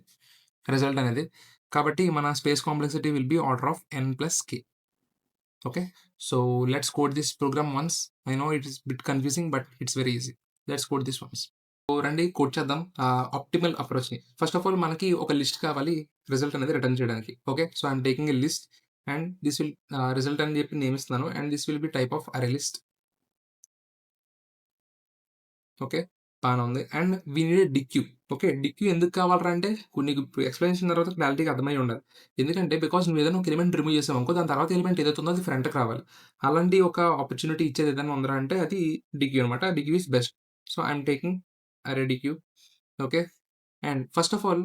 Speaker 1: రిజల్ట్ అనేది. కాబట్టి మన space complexity will be order of n plus k. Okay. So let's code this program once. I know it is bit confusing but it's very easy. Let's code this once. So రండి code చేద్దాం. Optimal అప్రోచ్‌ని. First of all మనకి ఒక list కావాలి result అనేది return చేయడానికి. Okay. So I am taking a list and this will result అని చెప్పి నేమ్ ఇస్తున్నాను. And this will be type of array list. Okay. బానే ఉంది. And we need a deque. Okay. Deque ఎందుకు కావాలిరా అంటే నీకు ఇప్పుడు ఎక్స్‌ప్లెయిన్ చేసిన తర్వాత క్లారిటీగా అర్థమై ఉండాలి. ఎందుకంటే బికాజ్ నువ్వు ఏదైనా ఒక ఎలిమెంట్ రిమూవ్ చేసావనుకో దాని తర్వాత ఎలిమెంట్ ఏదైతే ఉందో అది ఫ్రంట్‌కి రావాలి. అలాంటి ఒక ఆపర్చునిటీ ఇచ్చేది ఏదైనా ఉందిరా అంటే అది డిక్యూ అనమాట. Deque is best. So I am taking array deque. Okay. And first of all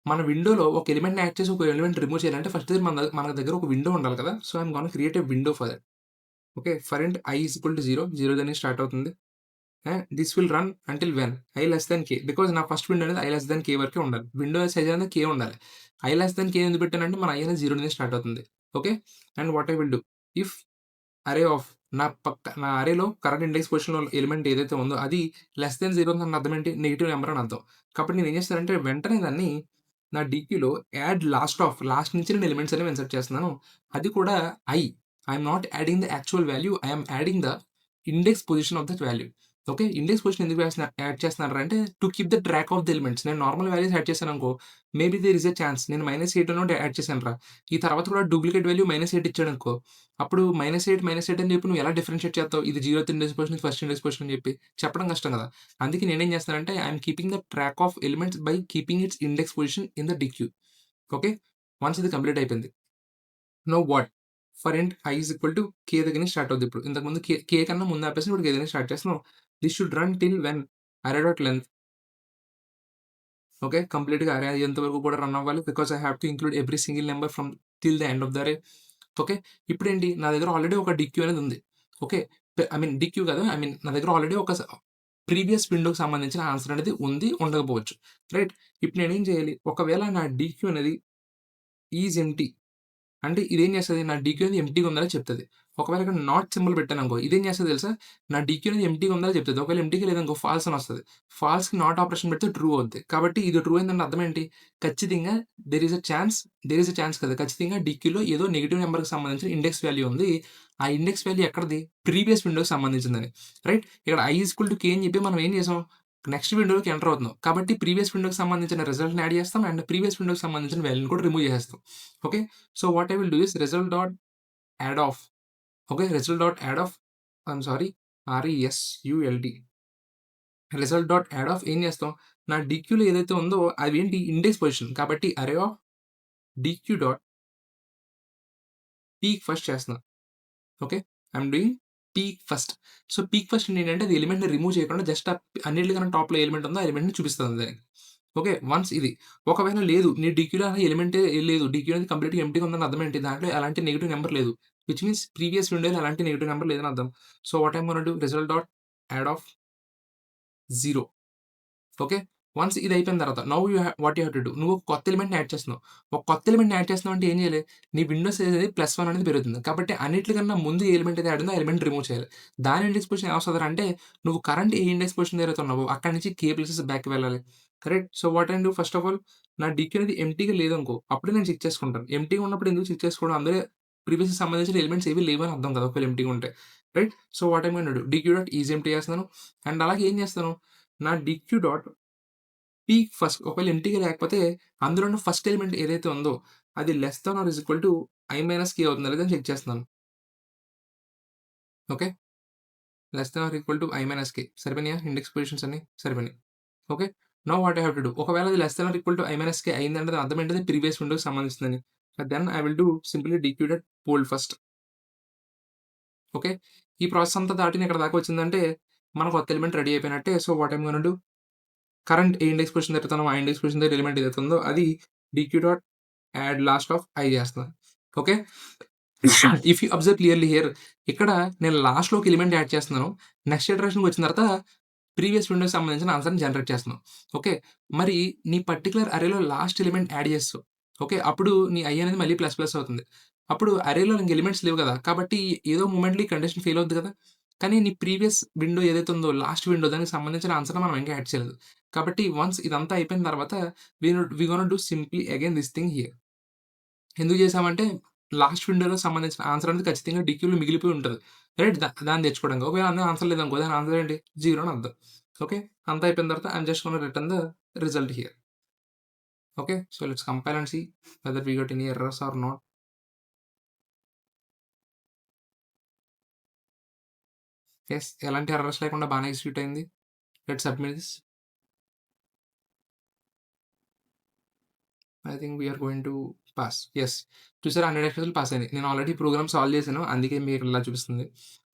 Speaker 1: మన విండోలో ఒక ఎలిమెంట్‌ని యాడ్ చేసి ఒక ఎలిమెంట్ రిమూవ్ చేయాలంటే ఫస్ట్ మన దగ్గర ఒక విండో ఉండాలి కదా! So I yam gonna create a window for that. Okay. For int i is equal to 0. 0 తోని స్టార్ట్ అవుతుంది. This will run until when I less than K. Because నా first window అనేది I less than కే వరకే ఉండాలి. Window size అనేది కే ఉండాలి. I less than కే ఎందుకు పెట్టానంటే మన ఐ అనేది 0 నుంచి స్టార్ట్ అవుతుంది. Okay. And what I will do if array of నా అరేలో కరెంట్ ఇండెక్స్ పొజిషన్‌లో ఎలిమెంట్ ఏదైతే ఉందో అది లెస్ దాన్ 0 అని అర్థం ఏంటి? నెగెటివ్ నంబర్ అని అర్థం. కాబట్టి నేనేం చేస్తానంటే వెంటనే దాన్ని నా డీక్యూలో లాస్ట్ నుంచి నేను ఎలిమెంట్స్ అనేవి ఇన్సర్ట్ చేస్తున్నాను. అది కూడా I. I'm not adding the actual value. I'm adding the index position of that value. Okay. Index position ఎందుకు యాడ్ చేస్తున్నానురా అంటే to keep the track of the elements. నేను నార్మల్ వాల్యూస్ యాడ్ చేశాననుకో maybe there is a chance నేను -8 add చేశానురా. ఈ తర్వాత కూడా duplicate value -8 ఇచ్చాడనుకో అప్పుడు -8 అని చెప్పి నువ్వు ఎలా డిఫరెన్షియేట్ చేస్తావు? ఇది 0th ఇండెక్స్ పొజిషన్, ఇది ఫస్ట్ ఇండెక్స్ పొజిషన్ అని చెప్పి. చెప్పడం కష్టం కదా! అందుకే నేనేం చేస్తానంటే I'm keeping the track of elements by keeping its index position in the deque. Okay. Once ఇది కంప్లీట్ అయిపోయింది. Now what? For int i is equal to k దగ్గర నుంచి స్టార్ట్ అవుద్ది ఇప్పుడు. ఇంతకుముందు కే కన్నా ముందు ఆపేసి ఇప్పుడు కే దగ్గర నుంచి స్టార్ట్ చేస్తున్నాం. This should run till when అరే డాట్ లెంగ్త్. ఓకే. కంప్లీట్‌గా అరే అయ్యేంత వరకు కూడా రన్ అవ్వాలి. Because I have to include every single number from till the end of the అరే. ఓకే. ఇప్పుడేంటి నా దగ్గర ఆల్రెడీ ఒక డిక్యూ అనేది ఉంది. ఓకే. డిక్యూ కాదు. నా దగ్గర ఆల్రెడీ ఒక ప్రీవియస్ విండోకి సంబంధించిన ఆన్సర్ అనేది ఉంది, ఉండకపోవచ్చు. రైట్. ఇప్పుడు నేనేం చేయాలి? ఒకవేళ నా డిక్యూ అనేది ఈజ్ ఎంప్టీ అంటే ఇదేం చేస్తది? నా డీక్యూ అనేది ఎంప్టీగా ఉందని చెప్తది. ఒకవేళ ఇక్కడ నాట్ సింబల్ పెట్టాననుకో ఇదేం చేస్తదో తెలుసా? నా డీక్యూ అనేది ఎంప్టీగా ఉందని చెప్తది. ఒకవేళ ఎంప్టీగా లేదనుకో ఫాల్స్ అని వస్తది. ఫాల్స్‌కి నాట్ ఆపరేషన్ పెడితే ట్రూ అవుద్ది. కాబట్టి ఇది ట్రూ అయిందంటే అర్థం ఏంటి? ఖచ్చితంగా దేర్ ఈస్ ఎ ఛాన్స్ కదా! ఖచ్చితంగా డీక్యూలో ఏదో నెగెటివ్ నంబర్‌కి సంబంధించిన ఇండెక్స్ వాల్యూ ఉంది. ఆ ఇండెక్స్ వాల్యూ ఎక్కడిది? ప్రీవియస్ విండోకి సంబంధించిందని. రైట్. ఇక్కడ i ఈక్వల్ టు కే అని చెప్పి మనం ఏం చేసాం? నెక్స్ట్ విండోలోకి ఎంటర్ అవుతున్నాం. కాబట్టి ప్రీవియస్ విండోకి సంబంధించిన రిజల్ట్‌ని యాడ్ చేస్తాం. అండ్ ప్రీవియస్ విండోకి సంబంధించిన వాల్యూని కూడా రిమూవ్ చేసేస్తాం. Okay. So what I will do is result dot add off. Okay, result dot add off. I'm sorry, result. Result dot add of ఏం చేస్తాం? నా డీక్యూలో ఏదైతే ఉందో అవేంటి ఇండెక్స్ పొజిషన్. కాబట్టి array of deque dot peek first చేస్తున్నా. Okay. I'm doing peek first. So, peek first ఏంటంటే అది ఎలిమెంట్‌ని రిమూవ్ చేయకుండా జస్ట్ అన్నిటికన్నా టాప్‌లో ఎలిమెంట్ ఉందో ఆ ఎలిమెంట్‌ని చూపిస్తది దానికి. ఓకే. వన్స్ ఇది. ఒకవేళ లేదు నీ డీక్యూలో అసలు ఎలిమెంటే లేదు. డీక్యూ అనేది కంప్లీట్‌గా ఎంప్టీగా ఉందని అర్థం ఏంటి? దాంట్లో ఎలాంటి నెగెటివ్ నంబర్ లేదు. విచ్ మీన్స్ ప్రీవియస్ విండోలో ఎలాంటి నెగెటివ్ నంబర్ లేదని అర్థం. So, what I'm gonna do result dot add of 0. Okay. Once ఇది అయిపోయిన తర్వాత now what you have to do నువ్వు ఒక కొత్త ఎలిమెంట్‌ని యాడ్ చేస్తున్నావు. ఒక కొత్త ఎలిమెంట్‌ని యాడ్ చేస్తున్నావు అంటే ఏం చేయాలి? నీ విండోస్ అనేది +1 అనేది పెరుగుతుంది. కాబట్టి అన్నిట్లికన్నా ముందు ఏ ఎలిమెంట్ అయితే యాడ్ ఉందో ఆ ఎలిమెంట్ రిమూవ్ చేయాలి. దాని ఇండెక్స్ పొజిషన్ ఏమొస్తదిరా అంటే నువ్వు కరెంట్ ఏ ఇండెక్స్ పొజిషన్ దగ్గర అయితే ఉన్నావో అక్కడి నుంచి k ప్లేసెస్ బ్యాక్‌కి వెళ్ళాలి. Correct. So, what I do first of all నా డీక్యూ అనేది ఎంప్టీగా లేదనుకో అప్పుడే నేను చెక్ చేసుకుంటాను. ఎంప్టీగా ఉన్నప్పుడు ఎందుకు చెక్ చేసుకోవడం? అందులో ప్రీవియస్‌కి సంబంధించిన ఎలిమెంట్స్ ఏవి లేవని అర్థం కదా! ఒకవేళ ఎంప్టీగా ఉంటే. Right. So, what I'm gonna do dq dot is empty చేస్తున్నాను. అండ్ అలాగే ఏం చేస్తాను? నా డీక్యూ డాట్ పీక్ ఫస్ట్ ఒకవేళ ఎంప్టీగా లేకపోతే అందులోను ఫస్ట్ ఎలిమెంట్ ఏదైతే ఉందో అది less than or is equal to i - k అవుతుందా లేదా అని చెక్ చేస్తున్నాను. Okay. Less than or equal to i - k సరిపోయినాయా? ఇండెక్స్ పొజిషన్స్ అన్నీ సరిపోయినాయి. Okay. Now what I have to do ఒకవేళ అది less than or equal to i - k అయిందంటే దాని అర్థం ఏంటిది? ప్రీవియస్ విండోకి సంబంధించిందని. Then I will do simply deque dot poll first. Okay. ఈ ప్రాసెస్ అంతా దాటిన ఇక్కడ దాకా వచ్చిందంటే మన కొత్త ఎలిమెంట్ రెడీ అయిపోయినట్టే. So, what I'm gonna do current A index position దగ్గర ఆ ఇండెక్స్ పొజిషన్ దగ్గర ఎలిమెంట్ ఏదైతే ఉందో అది DQ dot add last of i చేస్తున్నాను. Okay. If you observe clearly here ఇక్కడ నేను లాస్ట్‌లో ఒక ఎలిమెంట్ యాడ్ చేస్తున్నాను. నెక్స్ట్ ఇటరేషన్‌కి వచ్చిన తర్వాత ప్రీవియస్ విండోకి సంబంధించిన ఆన్సర్‌ని జనరేట్ చేస్తున్నావు. ఓకే. మరి నీ పర్టిక్యులర్ అరేలో లాస్ట్ ఎలిమెంట్ యాడ్ చేస్తావు. ఓకే. అప్పుడు నీ i అనేది మళ్ళీ ప్లస్ ప్లస్ అవుతుంది. అప్పుడు అరేలో ఇంక ఎలిమెంట్స్ లేవు కదా! కాబట్టి ఏదో మొమెంట్‌లో ఈ కండిషన్ ఫెయిల్ అవుద్ది కదా! కానీ నీ ప్రీవియస్ విండో ఏదైతే ఉందో లాస్ట్ విండో దానికి సంబంధించిన ఆన్సర్‌ని మనం ఇంకా యాడ్ చేయలేదు. కాబట్టి వన్స్ ఇదంతా అయిపోయిన తర్వాత we gonna do simply again this thing here. ఎందుకు చేసామంటే, లాస్ట్ విండో‌లో సంబంధించిన ఆన్సర్ అనేది ఖచ్చితంగా డీక్యూలో మిగిలిపోయి ఉంటది. రైట్? దాన్ని తెచ్చుకోవడానికి. ఒకవేళ అందులో ఆన్సర్ లేదనుకో, దాని ఆన్సర్ ఏంటి? 0 అని అర్థం. ఓకే. అంతా అయిపోయిన తర్వాత I'm just gonna return the result here. Okay. So, let's compile and see whether we got any errors or not. Yes. ఎలాంటి ఎర్రర్స్ లేకుండా బానే ఎగ్జిక్యూట్ అయింది. Let's submit this. I think we are going to pass. Yes. చూసారా 100 ఎక్స్‌ప్రెషన్‌లు pass అయింది. నేను already program solve చేశాను. అందుకే మీకు ఇలా చూపిస్తుంది.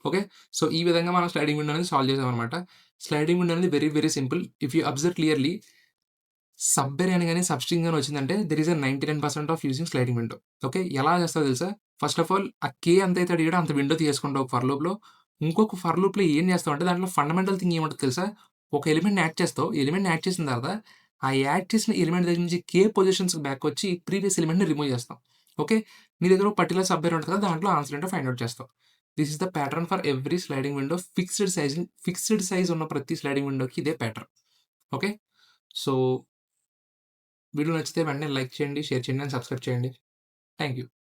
Speaker 1: ఓకే. సో, ఈ విధంగా మనం స్లైడింగ్ విండో అనేది సాల్వ్ చేసామనమాట. స్లైడింగ్ విండో అనేది very, very simple. If you observe clearly subarray అని గాని, సబ్ స్ట్రింగ్ గాని వచ్చిందంటే there is a 99% of using sliding window. Okay. ఎలా చేస్తావో తెలుసా? ఫస్ట్ ఆఫ్ ఆల్ ఆ కే ఎంతైతే అడిగాడో అంత విండో తీసేసుకుంటావు ఒక ఫర్ లూప్‌లో. ఇంకొక ఫర్ లూప్‌లో ఏం చేస్తావంటే దాంట్లో ఫండమెంటల్ థింగ్ ఏముంటదో తెలుసా? ఒక ఎలిమెంట్‌ని యాడ్ చేస్తావు. ఎలిమెంట్‌ని యాడ్ చేసిన తర్వాత ఆ యాడ్ చేసిన ఎలిమెంట్ దగ్గర నుంచి కే పొజిషన్స్‌కి బ్యాకొచ్చి ప్రీవియస్ ఎలిమెంట్‌ని రిమూవ్ చేస్తావు. ఓకే. నీ దగ్గర ఒక పర్టిక్యులర్ సబ్ అరే ఉంటది కదా! దాంట్లో ఆన్సర్ ఏంటో ఫైండ్ ఔట్ చేస్తావు. This is the pattern for every sliding window. Fixed size ఉన్న ప్రతి స్లైడింగ్ విండోకి ఇదే ప్యాటర్న్. ఓకే. సో వీడియో నచ్చితే వెంటనే లైక్ చేయండి, షేర్ చేయండి అండ్ సబ్స్క్రైబ్ చేయండి. Thank you.